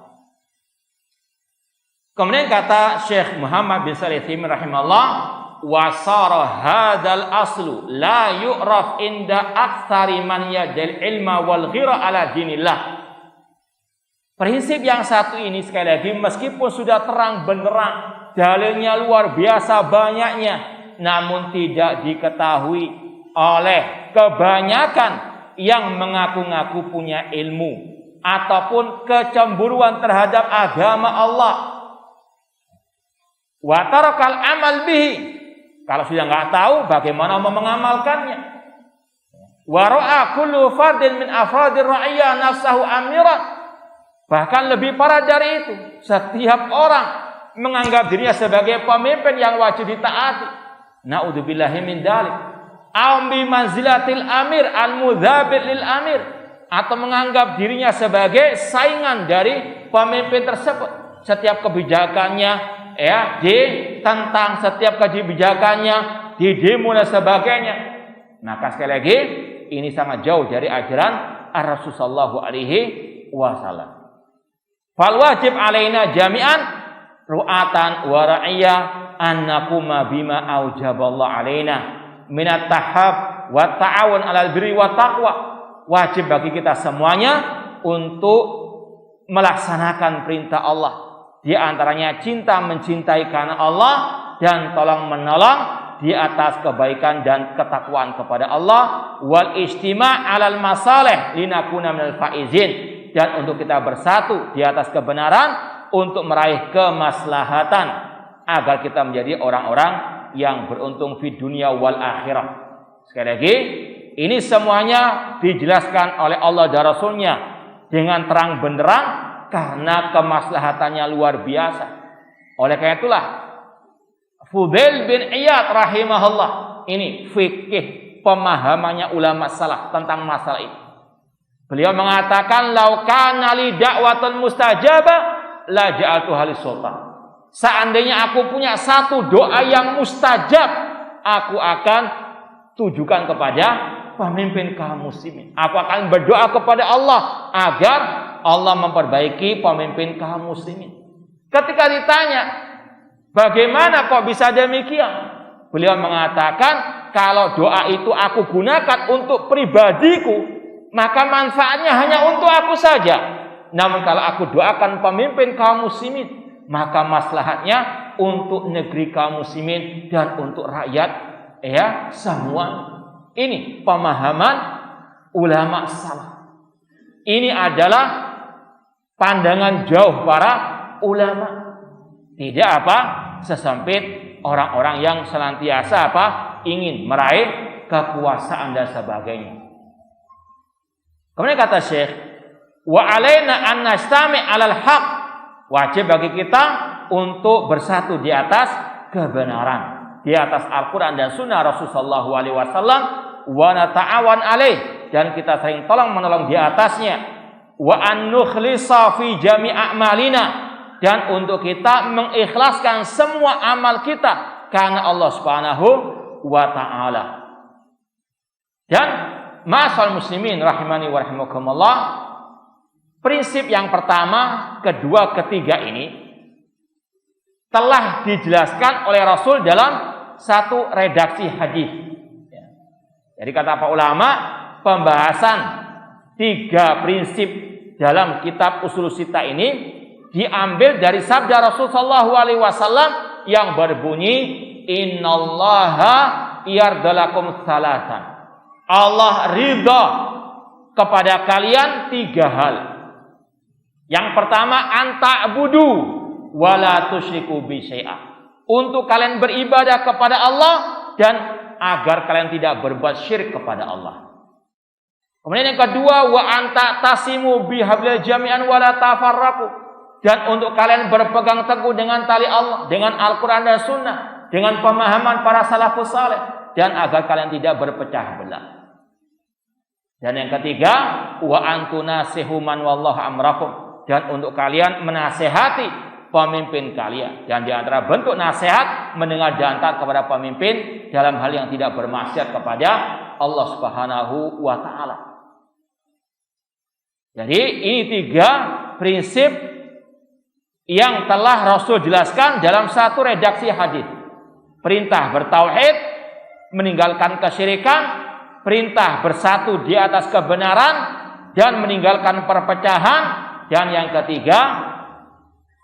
Kemudian kata Syekh Muhammad bin Shalih Al-Utsaimin rahimahullah, wa sara hadzal aslu la yu'raf inda aktsari man yadil ilma wal ghira ala dinillah. Prinsip yang satu ini sekali lagi meskipun sudah terang benderang, dalilnya luar biasa banyaknya, namun tidak diketahui oleh kebanyakan yang mengaku-ngaku punya ilmu ataupun kecemburuan terhadap agama Allah. Wa tarakal amal bihi. Kalau sudah nggak tahu bagaimana mau mengamalkannya. Wa ra'a kullu fardin min afradir ra'iyah nafsahu amiran. Bahkan lebih parah dari itu, setiap orang menganggap dirinya sebagai pemimpin yang wajib ditaati. Na'udzubillahi min dzalik. Aw bi manzilatil amir al-mudzabil lil amir, atau menganggap dirinya sebagai saingan dari pemimpin tersebut. Setiap kebijakannya ditentang, setiap kebijakannya didemo dan sebagainya. Maka sekali lagi ini sangat jauh dari ajaran Rasul sallallahu alaihi wasallam. Fal wajib alaina jami'an ru'atan wa ra'iyah an naquma bima aujaballahu alaina minat tahab wa ta'awun 'alal birri wa taqwa. Wajib bagi kita semuanya untuk melaksanakan perintah Allah. Di antaranya cinta mencintai karena Allah dan tolong menolong di atas kebaikan dan ketakwaan kepada Allah, wal istima' 'alal masalih linakuna minal faizin, dan untuk kita bersatu di atas kebenaran untuk meraih kemaslahatan agar kita menjadi orang-orang yang beruntung di dunia wal akhirah. Sekali lagi, ini semuanya dijelaskan oleh Allah dan Rasulnya dengan terang benderang karena kemaslahatannya luar biasa. Oleh karena itulah Fudail bin Iyad rahimahullah, ini fikih pemahamannya ulama salaf tentang masalah ini. Beliau mengatakan, "Lau kana li da'watun mustajabah la ja'altuha lis-sultan." Seandainya aku punya satu doa yang mustajab, aku akan tujukan kepada pemimpin kaum muslimin. Aku akan berdoa kepada Allah agar Allah memperbaiki pemimpin kaum muslimin. Ketika ditanya, bagaimana kok bisa demikian? Beliau mengatakan, kalau doa itu aku gunakan untuk pribadiku, maka manfaatnya hanya untuk aku saja. Namun kalau aku doakan pemimpin kaum muslimin, maka maslahatnya untuk negeri kaum muslimin dan untuk rakyat semua. Ini pemahaman ulama salaf. Ini adalah pandangan jauh para ulama. Tidak sesempit orang-orang yang senantiasa ingin meraih kekuasaan dan sebagainya. Kemudian kata Syekh, wa alaina an nastami 'alal haq. Wajib bagi kita untuk bersatu di atas kebenaran, di atas Al-Qur'an dan sunnah Rasulullah sallallahu alaihi wasallam, wa nata'awan alaih, dan kita sering tolong menolong di atasnya, wa an nukhlisa fi jami' a'malina, dan untuk kita mengikhlaskan semua amal kita karena Allah Subhanahu wa taala. Dan ma'asal muslimin rahimani wa rahimakumullah, prinsip yang pertama, kedua, ketiga ini telah dijelaskan oleh Rasul dalam satu redaksi hadis. Jadi kata para ulama, pembahasan tiga prinsip dalam kitab Ushul Sittah ini diambil dari sabda Rasul sallallahu alaihi wasallam yang berbunyi, innallaha yardalakum salatan. Allah ridha kepada kalian tiga hal. Yang pertama, anta'budu wala tusyriku bi syai'a. Untuk kalian beribadah kepada Allah dan agar kalian tidak berbuat syirik kepada Allah. Kemudian yang kedua, wa anta tasimu bihablil jami'an wala tafarraqu. Dan untuk kalian berpegang teguh dengan tali Allah, dengan Al-Qur'an dan Sunnah, dengan pemahaman para salafus saleh, dan agar kalian tidak berpecah belah. Dan yang ketiga, wa antunasihu man wallahu amrakum, dan untuk kalian menasehati pemimpin kalian. Dan di antara bentuk nasihat, mendengar diantar kepada pemimpin dalam hal yang tidak bermaksiat kepada Allah Subhanahu wa taala. Jadi ini tiga prinsip yang telah Rasul jelaskan dalam satu redaksi hadis. Perintah bertauhid, meninggalkan kesyirikan, perintah bersatu di atas kebenaran dan meninggalkan perpecahan, dan yang ketiga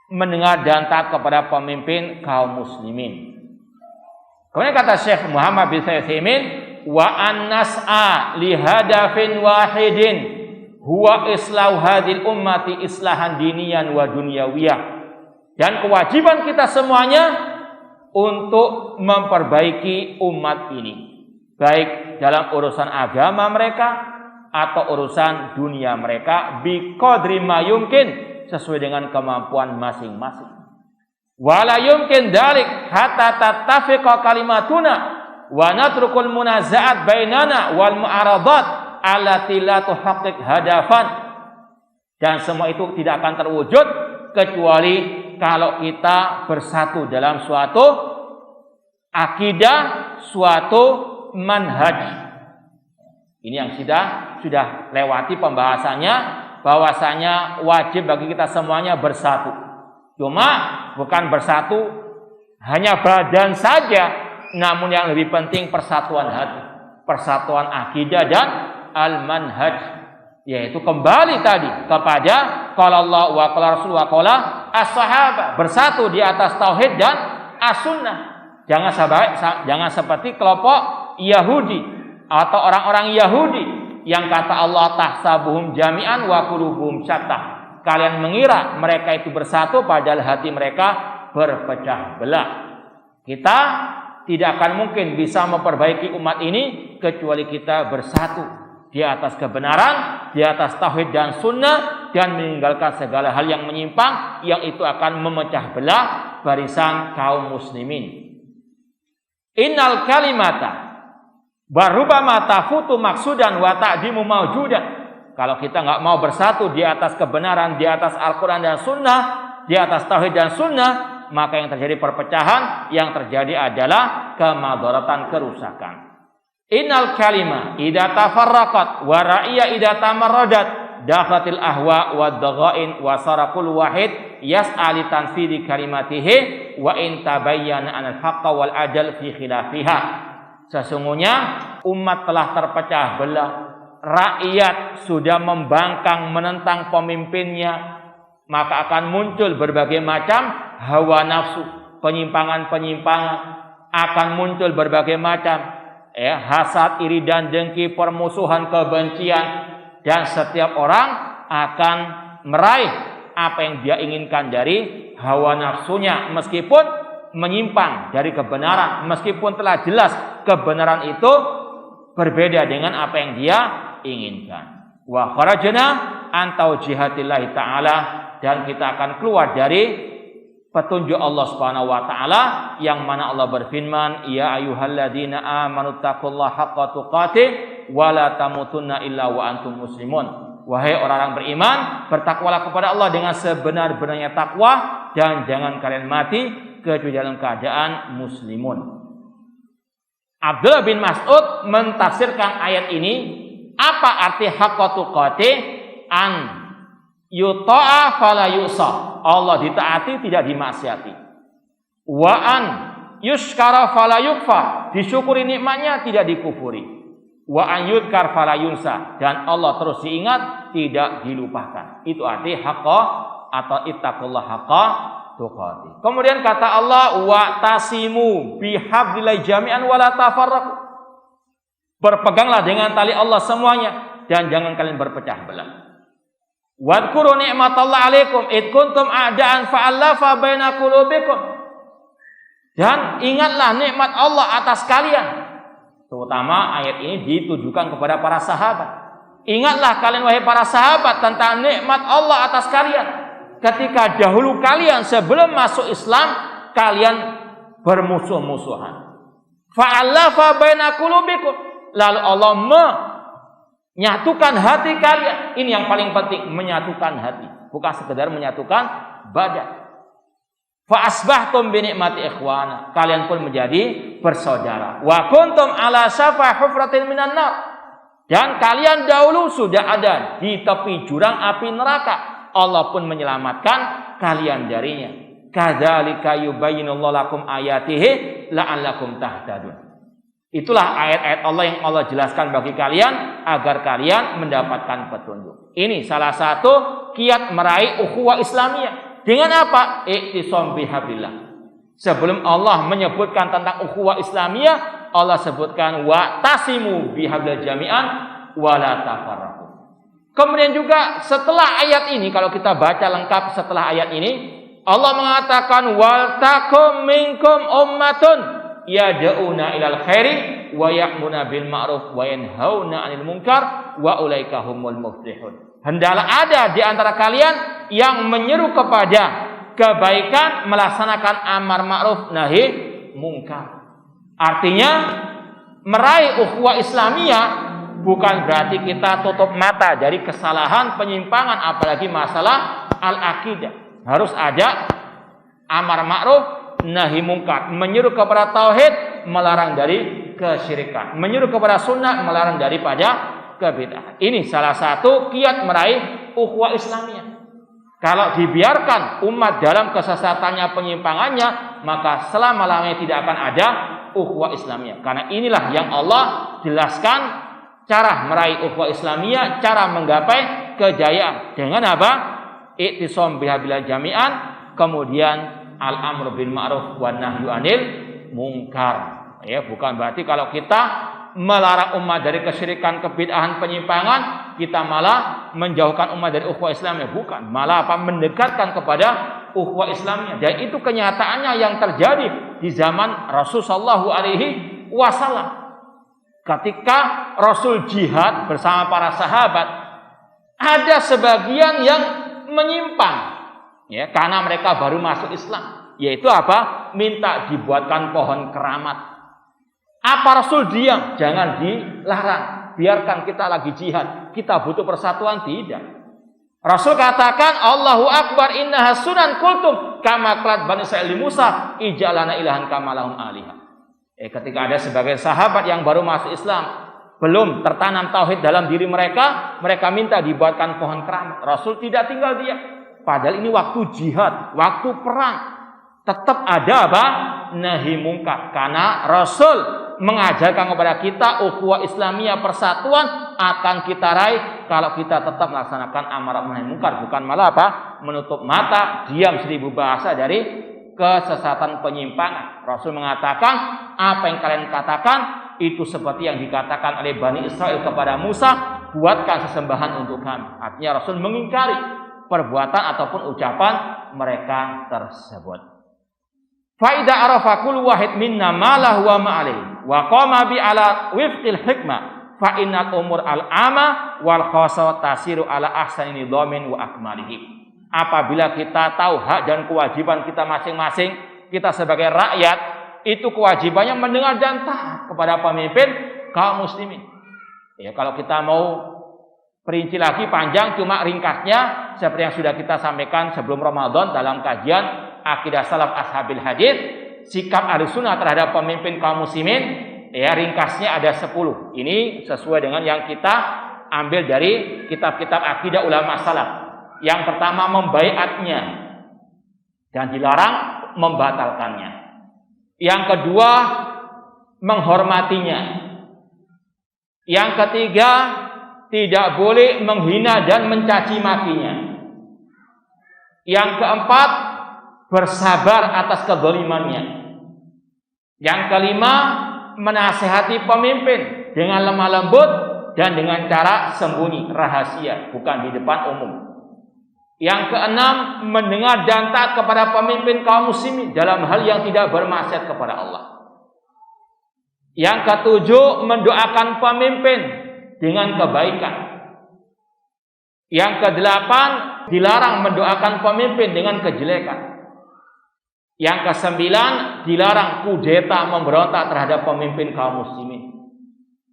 mendengar dan taat kepada pemimpin kaum muslimin. Kemudian kata Syekh Muhammad bin Utsaimin, wa an-nas'a li hadafin wahidin huwa islahu hadhil ummati islahan diniyan wa dunyawiyah. Dan kewajiban kita semuanya untuk memperbaiki umat ini, baik dalam urusan agama mereka atau urusan dunia mereka, bi qadri ma yumkin, sesuai dengan kemampuan masing-masing. Wala yumkin dzalik hatta tattafiqa kalimatuna wa natrukul munazaat bainana wal mu'aradat allati la tuhaqqiq hadafan. Dan semua itu tidak akan terwujud kecuali kalau kita bersatu dalam suatu akidah, suatu manhaj. Ini yang sudah lewati pembahasannya, bahwasanya wajib bagi kita semuanya bersatu. Cuma bukan bersatu hanya badan saja, namun yang lebih penting persatuan hati, persatuan akidah dan al-manhaj, yaitu kembali tadi kepada qala Allah wa qala Rasul wa qala as-sahabah, bersatu di atas tauhid dan as-sunnah. Jangan seperti kelompok Yahudi atau orang-orang Yahudi yang kata Allah tahsabuhum jami'an wa qulubuhum syattah. Kalian mengira mereka itu bersatu padahal hati mereka berpecah belah. Kita tidak akan mungkin bisa memperbaiki umat ini kecuali kita bersatu di atas kebenaran, di atas tauhid dan sunnah, dan meninggalkan segala hal yang menyimpang, yang itu akan memecah belah barisan kaum muslimin. Innal kalimata barubama tafutu maksudan wa ta'dimu mawjudan. Kalau kita nggak mau bersatu di atas kebenaran, di atas Al-Quran dan Sunnah, di atas tauhid dan Sunnah, maka yang terjadi perpecahan, yang terjadi adalah kemadaratan, kerusakan. Innal kalima idza tafarraqat wa ra'iya idza tamarradat dakhatil ahwa wa dhaghain wa sarakul wahid yas'ali tanfidi kalimatihi wa in tabayyana anal haqqa wal adl fi khilafiha. Sesungguhnya umat telah terpecah belah, rakyat sudah membangkang menentang pemimpinnya, maka akan muncul berbagai macam hawa nafsu, penyimpangan-penyimpangan, akan muncul berbagai macam hasad, iri dan dengki, permusuhan, kebencian, dan setiap orang akan meraih apa yang dia inginkan dari hawa nafsunya, meskipun menyimpang dari kebenaran, meskipun telah jelas kebenaran itu berbeda dengan apa yang dia inginkan. Wa kharajna an taujihatillah ta'ala, dan kita akan keluar dari petunjuk Allah Subhanahu wa taala, yang mana Allah berfirman, ya ayyuhalladzina amanu taqullaha haqqa tuqatih wa la tamutunna illa wa antum muslimun. Wahai orang-orang beriman, bertakwalah kepada Allah dengan sebenar-benarnya takwa, dan jangan kalian mati kecuali dalam keadaan muslimun. Abdullah bin Mas'ud mentafsirkan ayat ini, apa arti haqqa tuqatih? An yuta'a fala yusa, Allah ditaati tidak dimaksiati. Wa an yuskara fala yukfar, disyukuri nikmatnya tidak dikufuri. Wa an yudkar fala yunsa, dan Allah terus diingat tidak dilupakan. Itu arti haqqa atau ittaqullah haqqa tuqatih. Kemudian kata Allah, wa tasimu bihablillahi jami'an wa la tafarraqu, berpeganglah dengan tali Allah semuanya dan jangan kalian berpecah belah. Wadhkuru ni'matallahi 'alaikum id kuntum a'da'an fa'alafa baina qulubikum, dan ingatlah nikmat Allah atas kalian. Terutama ayat ini ditujukan kepada para sahabat. Ingatlah kalian wahai para sahabat tentang nikmat Allah atas kalian, ketika dahulu kalian sebelum masuk Islam kalian bermusuh-musuhan. Fa'alafa baina qulubikum, lalu Allah menyatukan hati kalian. Ini yang paling penting, menyatukan hati, bukan sekedar menyatukan badan. Fa asbahtum bi ni'mati ikhwana, kalian pun menjadi bersaudara. Wa kuntum ala syafa hufratin minan nar, dan kalian dahulu sudah ada di tepi jurang api neraka. Allah pun menyelamatkan kalian darinya. Kadzalika yubayyinullahu lakum ayatihi la'allakum tahtadun. Itulah ayat-ayat Allah yang Allah jelaskan bagi kalian agar kalian mendapatkan petunjuk. Ini salah satu kiat meraih ukhuwah Islamiyah. Dengan apa? I'tisam bihablillah. Sebelum Allah menyebutkan tentang ukhuwah Islamiyah, Allah sebutkan wa tasimu bihablil jami'an wa la tafarraqu. Kemudian juga setelah ayat ini, kalau kita baca lengkap setelah ayat ini, Allah mengatakan wal takum minkum ummatun yad'una ilal khairi wa ya'muna bil ma'ruf wa yanhauna 'anil munkar wa ulaika humul muflihun. Hendaklah ada di antara kalian yang menyeru kepada kebaikan, melaksanakan amar ma'ruf nahi munkar. Artinya meraih ukhuwah Islamiyah bukan berarti kita tutup mata dari kesalahan, penyimpangan, apalagi masalah al-aqidah. Harus ada amar ma'ruf nahi mungkar, menyuruh kepada tauhid, melarang dari kesyirikan, menyuruh kepada sunnah, melarang daripada kebid'ahan. Ini salah satu kiat meraih ukhuwah Islamiyah. Kalau dibiarkan umat dalam kesesatannya, penyimpangannya, maka selama-lamanya tidak akan ada ukhuwah Islamiyah. Karena inilah yang Allah jelaskan cara meraih ukhuwah Islamiyah, cara menggapai kejayaan. Dengan apa? I'tisam bihablillah jami'an, kemudian al-amru bil ma'ruf wan nahyu 'anil munkar. Ya, bukan berarti kalau kita melarang umat dari kesyirikan, kebid'ahan, penyimpangan, kita malah menjauhkan umat dari ukhuwah Islamiyah. Bukan, malah apa? Mendekatkan kepada ukhuwah Islamiyah. Dan itu kenyataannya yang terjadi di zaman Rasul sallallahu alaihi wasallam. Ketika Rasul jihad bersama para sahabat, ada sebagian yang menyimpang, ya, karena mereka baru masuk Islam, yaitu apa? Minta dibuatkan pohon keramat. Apa Rasul diam? Jangan dilarang, biarkan kita lagi jihad, kita butuh persatuan. Tidak. Rasul katakan Allahu Akbar innaha sunan kultum kama qalat bani Israil li Musa ij'alana ilahan kama lahum alihah. Ketika ada sebagian sahabat yang baru masuk Islam, belum tertanam tauhid dalam diri mereka, mereka minta dibuatkan pohon keramat. Rasul tidak tinggal diam. Padahal ini waktu jihad, waktu perang. Tetap ada apa? Nahi mungkar. Karena Rasul mengajarkan kepada kita ukhuwah Islamiyah, persatuan akan kita raih kalau kita tetap melaksanakan amar ma'ruf nahi munkar, bukan malah apa? Menutup mata, diam 1000 bahasa dari kesesatan, penyimpangan. Rasul mengatakan apa yang kalian katakan itu seperti yang dikatakan oleh Bani Israil kepada Musa, buatkan sesembahan untuk kami. Artinya Rasul mengingkari perbuatan ataupun ucapan mereka tersebut. Faida arafa kul wahid minna ma lahu wa ma alaihi wa qama bi ala wifqil hikmah fa innal umur al ama wal khassa tasiru ala ahsani nidhamin wa akmalihi. Apabila kita tahu hak dan kewajiban kita masing-masing, kita sebagai rakyat itu kewajibannya mendengar dan taat kepada pemimpin kaum muslimin. Ya, kalau kita mau perinci lagi panjang, cuma ringkasnya seperti yang sudah kita sampaikan sebelum Ramadan dalam kajian Akidah Salaf Ashabil Hadis, sikap Ahlussunnah terhadap pemimpin kaum muslimin, ya ringkasnya ada 10. Ini sesuai dengan yang kita ambil dari kitab-kitab akidah ulama salaf. Yang pertama membaiatnya dan dilarang membatalkannya. Yang kedua menghormatinya. Yang ketiga tidak boleh menghina dan mencaci makinya. Yang keempat bersabar atas kezalimannya. Yang kelima menasihati pemimpin dengan lemah lembut dan dengan cara sembunyi, rahasia, bukan di depan umum. Yang keenam mendengar dan taat kepada pemimpin kaum muslimin dalam hal yang tidak bermaksiat kepada Allah. Yang ketujuh mendoakan pemimpin dengan kebaikan. Yang kedelapan dilarang mendoakan pemimpin dengan kejelekan. Yang kesembilan dilarang kudeta, memberontak terhadap pemimpin kaum muslimin.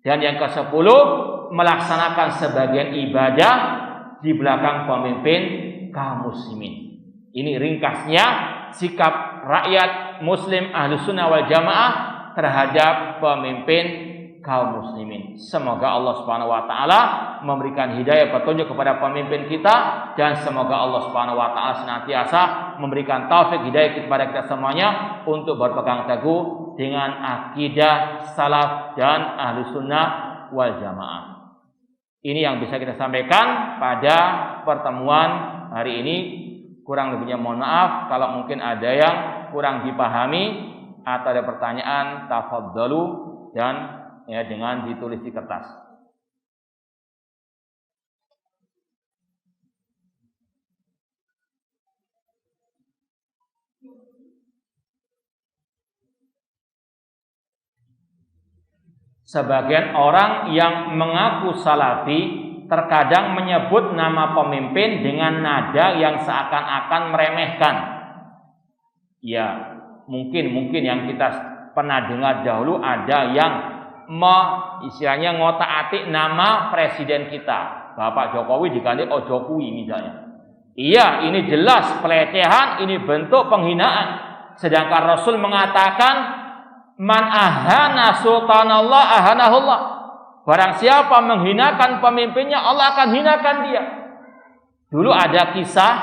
Dan yang kesepuluh melaksanakan sebagian ibadah di belakang pemimpin kaum muslimin. Ini ringkasnya sikap rakyat muslim Ahlussunnah wal Jamaah terhadap pemimpin kaum muslimin. Semoga Allah Subhanahu wa taala memberikan hidayah petunjuk kepada pemimpin kita, dan semoga Allah Subhanahu wa taala senantiasa memberikan taufik hidayah kepada kita semuanya untuk berpegang teguh dengan akidah salaf dan ahlu sunnah wal jamaah. Ini yang bisa kita sampaikan pada pertemuan hari ini. Kurang lebihnya mohon maaf kalau mungkin ada yang kurang dipahami atau ada pertanyaan, tafadhalu, dan ya dengan ditulis di kertas. Sebagian orang yang mengaku salafi terkadang menyebut nama pemimpin dengan nada yang seakan-akan meremehkan. Ya, mungkin yang kita pernah dengar dahulu ada yang istilahnya ngotak-atik nama presiden kita. Bapak Jokowi diganti Jokowi misalnya. Iya, ini jelas pelecehan, ini bentuk penghinaan. Sedangkan Rasul mengatakan, man ahana sultanallah ahanahullah. Barang siapa menghinakan pemimpinnya, Allah akan hinakan dia. Dulu ada kisah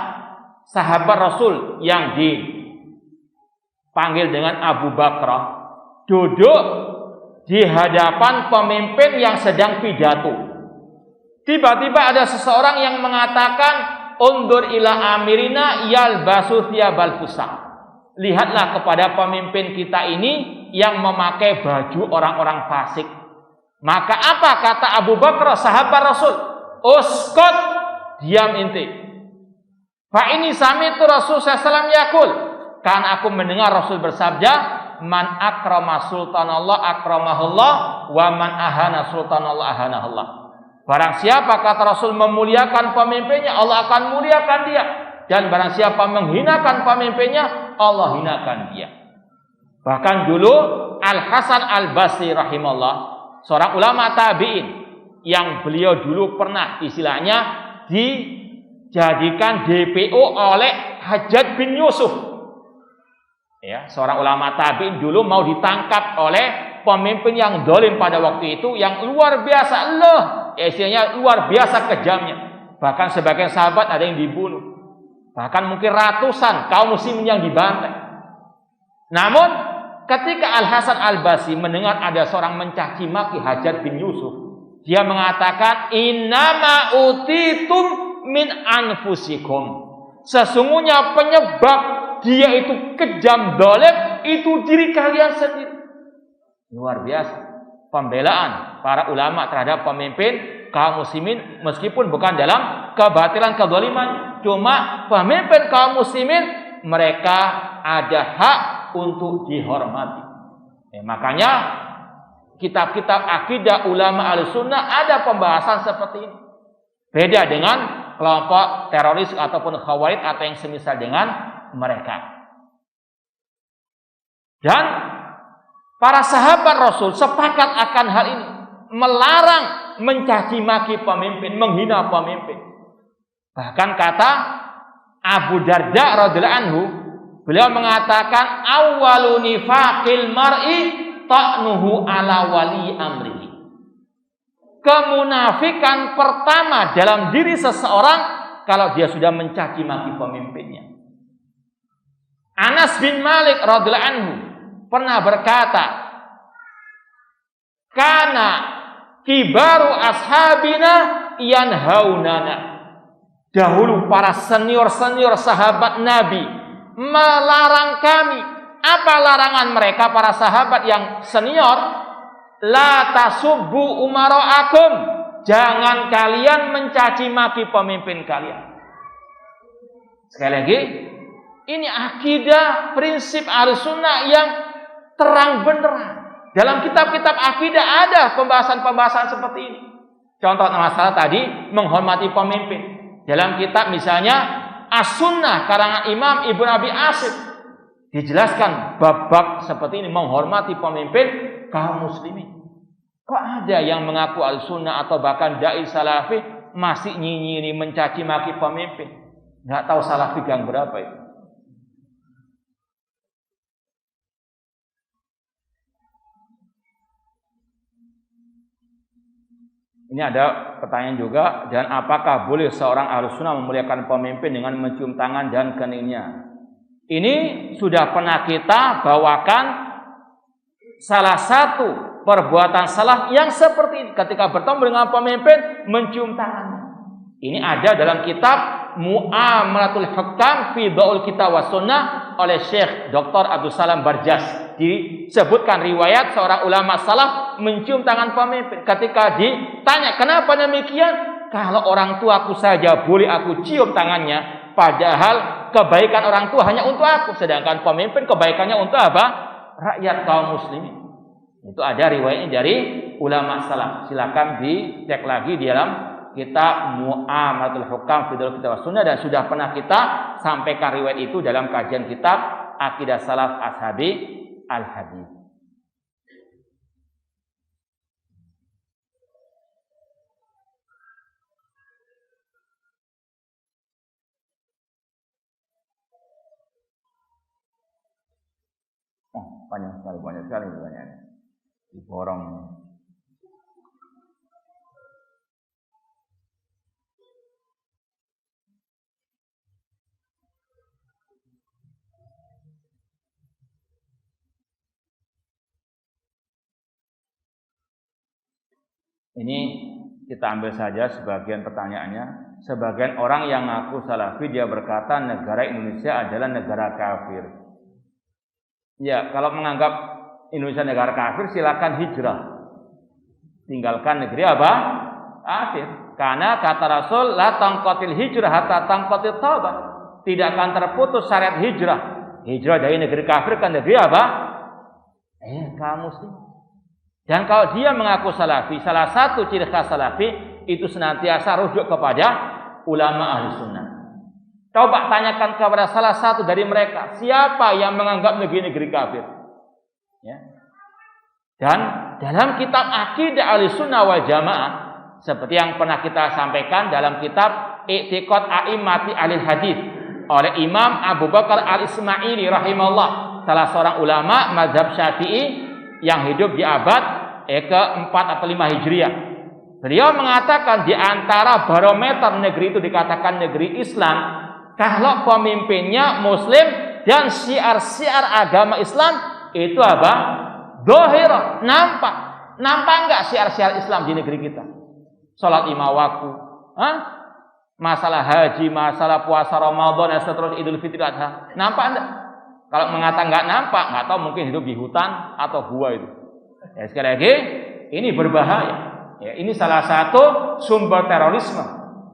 sahabat Rasul yang dipanggil dengan Abu Bakar, duduk di hadapan pemimpin yang sedang pidato. Tiba-tiba ada seseorang yang mengatakan, undur ila amirina yalbasu thiyabal fusak. Lihatlah kepada pemimpin kita ini yang memakai baju orang-orang fasik. Maka apa kata Abu Bakar sahabat Rasul? Uskut, diam inti. Fa ini sami'tu Rasul sallallahu yaqul. Karena aku mendengar Rasul bersabda, man akrama sultanallah akramahullah wa man ahana sultanallah ahanahullah. Barang siapa kata Rasul memuliakan pemimpinnya, Allah akan muliakan dia. Dan barang siapa menghinakan pemimpinnya, Allah hinakan dia. Bahkan dulu Al-Hasan Al-Basri rahimahullah, seorang ulama tabi'in yang beliau dulu pernah istilahnya dijadikan DPO oleh Hajjaj bin Yusuf. Ya, seorang ulama tabi'in dulu mau ditangkap oleh pemimpin yang zalim pada waktu itu yang luar biasa, istilahnya luar biasa kejamnya. Bahkan sebagian sahabat ada yang dibunuh. Bahkan mungkin ratusan kaum muslimin yang dibantai. Namun ketika Al-Hasan Al-Basri mendengar ada seorang mencaci maki Hajjaj bin Yusuf, dia mengatakan, innama utitum min anfusikum. Sesungguhnya penyebab dia itu kejam zalim itu diri kalian sendiri. Luar biasa pembelaan para ulama terhadap pemimpin kaum muslimin meskipun bukan dalam kebatilan kezaliman. Cuma pemimpin kaum muslimin mereka ada hak untuk dihormati. Makanya kitab-kitab akidah ulama Ahlussunnah ada pembahasan seperti ini. Beda dengan kelompok teroris ataupun khawarij atau yang semisal dengan mereka. Dan para sahabat Rasul sepakat akan hal ini, melarang mencaci maki pemimpin, menghina pemimpin. Bahkan kata Abu Darda radhiyallahu anhu, beliau mengatakan awwalu nifaqil mar'i ta'nuhu ala wali amrihi. Kemunafikan pertama dalam diri seseorang kalau dia sudah mencaci maki pemimpinnya. Anas bin Malik radhiyallahu anhu pernah berkata, kana kibaru ashabina yanhaunana. Dahulu para senior-senior sahabat Nabi melarang kami. Apa larangan mereka para sahabat yang senior? La tasubbu umara'akum. Jangan kalian mencaci maki pemimpin kalian. Sekali lagi, ini akidah prinsip Ahlussunnah yang terang benderang. Dalam kitab-kitab akidah ada pembahasan-pembahasan seperti ini. Contoh masalah tadi menghormati pemimpin. Dalam kitab misalnya As-Sunnah karangan Imam Ibnu Abi Asim dijelaskan bab-bab seperti ini menghormati pemimpin kaum muslimin. Kok ada yang mengaku Al-Sunnah atau bahkan dai salafi masih nyinyiri mencaci maki pemimpin? Enggak tahu salafi gang berapa itu. Ini ada pertanyaan juga, dan apakah boleh seorang Ahlus Sunnah memuliakan pemimpin dengan mencium tangan dan keningnya? Ini sudah pernah kita bawakan salah satu perbuatan salaf yang seperti ini, ketika bertemu dengan pemimpin mencium tangannya. Ini ada dalam kitab Mu'amalatul Hukam fi Dhaul Kitab was Sunnah oleh Syekh Dr. Abdul Salam Barjas. Disebutkan riwayat seorang ulama salaf mencium tangan pemimpin. Ketika ditanya kenapa demikian, kalau orang tuaku saja boleh aku cium tangannya, padahal kebaikan orang tua hanya untuk aku, sedangkan pemimpin kebaikannya untuk apa? Rakyat kaum muslimin. Itu ada riwayatnya dari ulama salaf. Silakan dicek lagi di dalam kitab Mu'amalatul Hukam fi Dhaul Kitab was Sunnah, dan sudah pernah kita sampaikan riwayat itu dalam kajian kitab Aqidah Salaf Ashabi Al-Hadis. Banyak sekali pertanyaannya. Diborong. Ini kita ambil saja sebagian pertanyaannya. Sebagian orang yang ngaku salafi, dia berkata negara Indonesia adalah negara kafir. Ya, kalau menganggap Indonesia negara kafir, silakan hijrah. Tinggalkan negeri apa? Kafir. Karena kata Rasul, la tanqatil hijrah hatta tanqatil taubah. Tidak akan terputus syariat hijrah. Hijrah dari negeri kafir ke negeri apa? Kaum muslim. Dan kalau dia mengaku salafi, salah satu ciri khas salafi itu senantiasa rujuk kepada ulama ahli sunnah. Coba tanyakan kepada salah satu dari mereka, siapa yang menganggap negeri-negeri kafir? Ya. Dan dalam kitab Aqidah Ahli Sunnah wal Jamaah, seperti yang pernah kita sampaikan dalam kitab I'tiqad A'immati Ahlil Hadis oleh Imam Abu Bakar Al-Ismaili rahimahullah, salah seorang ulama mazhab Syafi'i yang hidup di abad ke-4 atau 5 Hijriah. Beliau mengatakan di antara barometer negeri itu dikatakan negeri Islam kalau pemimpinnya muslim dan syiar-syiar agama Islam itu apa? Dohir, nampak. Nampak enggak syiar-syiar Islam di negeri kita? Salat 5 waktu, masalah haji, masalah puasa Ramadan, dan seterusnya, Idul Fitri, Adha. Nampak enggak? Kalau mengatakan enggak nampak, enggak tahu mungkin hidup di hutan atau gua itu. Ya, sekali lagi, ini berbahaya. Ya, ini salah satu sumber terorisme.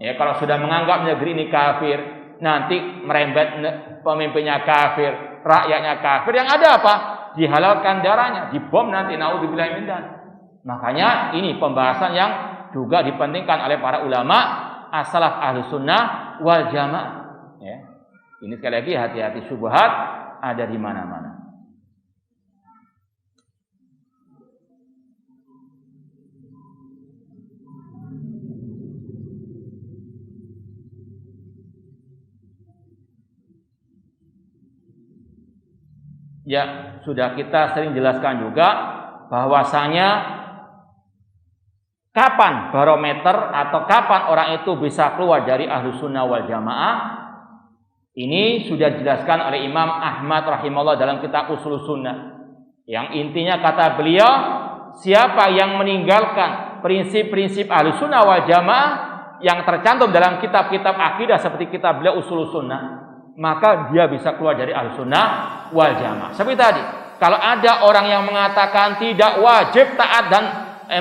Ya, kalau sudah menganggap negeri ini kafir, nanti merembet pemimpinnya kafir, rakyatnya kafir, yang ada apa? Dihalalkan darahnya, dibom nanti, naudzubillahi min dzalik. Makanya ini pembahasan yang juga dipentingkan oleh para ulama as-salaf ahli sunnah wal jamaah. Ya. Ini sekali lagi hati-hati, syubhat ada di mana-mana. Ya, sudah kita sering jelaskan juga bahwasanya kapan barometer atau kapan orang itu bisa keluar dari ahlu sunnah wal jamaah, ini sudah dijelaskan oleh Imam Ahmad rahimahullah dalam kitab Ushul Sunnah. Yang intinya kata beliau, siapa yang meninggalkan prinsip-prinsip ahlu sunnah wal jamaah yang tercantum dalam kitab-kitab akidah seperti kitab beliau Ushul Sunnah, maka dia bisa keluar dari ahlu sunnah wal jamaah. Seperti tadi, kalau ada orang yang mengatakan tidak wajib taat dan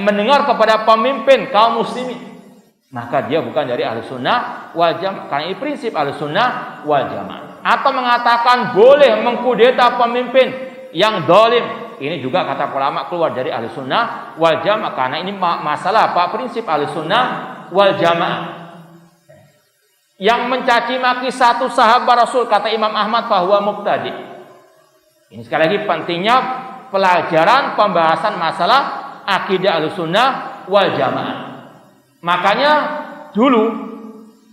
mendengar kepada pemimpin kaum muslimin, maka dia bukan dari ahlu sunnah wal jamaah, karena ini prinsip ahlu sunnah wal jamaah. Atau mengatakan boleh mengkudeta pemimpin yang dolim, ini juga kata ulama keluar dari ahlu sunnah wal jamaah, karena ini masalah apa? Prinsip ahlu sunnah wal jamaah. Yang mencaci maki satu sahabat Rasul, kata Imam Ahmad, fahuwa muqtadi. Ini sekali lagi pentingnya pelajaran pembahasan masalah akidah Ahlussunnah wal Jamaah. Makanya dulu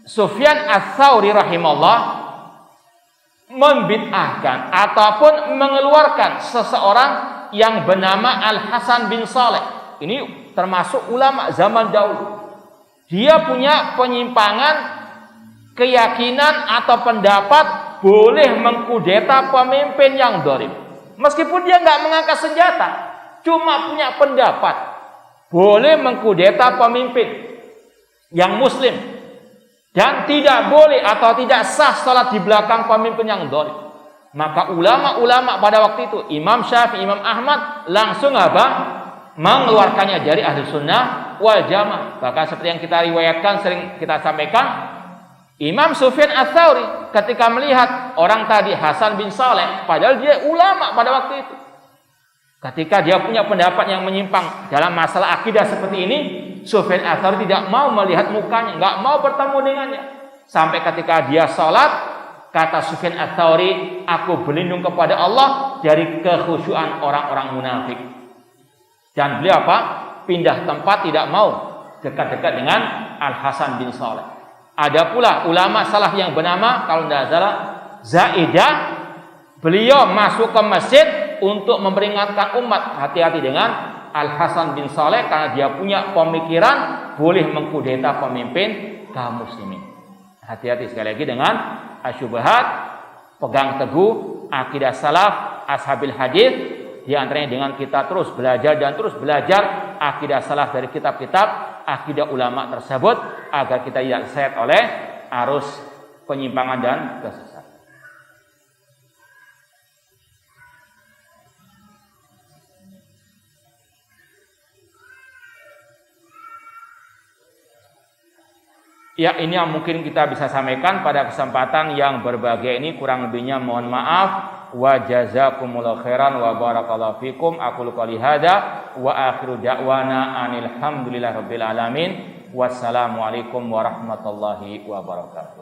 Sufyan Ats-Tsauri rahimahullah membid'ahkan ataupun mengeluarkan seseorang yang bernama Al-Hasan bin Saleh. Ini termasuk ulama zaman dahulu. Dia punya penyimpangan keyakinan atau pendapat boleh mengkudeta pemimpin yang dolim. Meskipun dia nggak mengangkat senjata, cuma punya pendapat boleh mengkudeta pemimpin yang muslim dan tidak boleh atau tidak sah salat di belakang pemimpin yang dolim. Maka ulama-ulama pada waktu itu, Imam Syafi'i, Imam Ahmad langsung apa? Mengeluarkannya dari ahli sunnah wal jamaah. Bahkan seperti yang kita riwayatkan, sering kita sampaikan, Imam Sufyan Ats-Tsauri ketika melihat orang tadi Hasan bin Saleh, padahal dia ulama pada waktu itu, ketika dia punya pendapat yang menyimpang dalam masalah akidah seperti ini, Sufyan Ats-Tsauri tidak mau melihat mukanya, nggak mau bertemu dengannya. Sampai ketika dia sholat, kata Sufyan Ats-Tsauri, aku berlindung kepada Allah dari kekhusyuan orang-orang munafik. Dan beliau apa? Pindah tempat, tidak mau dekat-dekat dengan Al-Hasan bin Saleh. Ada pula ulama salaf yang bernama, kalau tidak salah, Zaidah. Beliau masuk ke masjid untuk memperingatkan umat, hati-hati dengan Al-Hasan bin Saleh karena dia punya pemikiran boleh mengkudeta pemimpin kaum muslimin. Hati-hati sekali lagi dengan asyubahat, pegang teguh akidah salaf, ashabil hadis. Di antaranya dengan kita terus belajar dan terus belajar akidah salaf dari kitab-kitab akidah ulama tersebut agar kita tidak terseret oleh arus penyimpangan dan kesesatan. Ya, ini yang mungkin kita bisa sampaikan pada kesempatan yang berbahagia ini. Kurang lebihnya mohon maaf. Wa jazakumullahu khairan wa barakallahu fikum. Aqulu qouli hadza wa akhiru da'wana anil hamdulillahi rabbil alamin. Wassalamualaikum warahmatullahi wabarakatuh.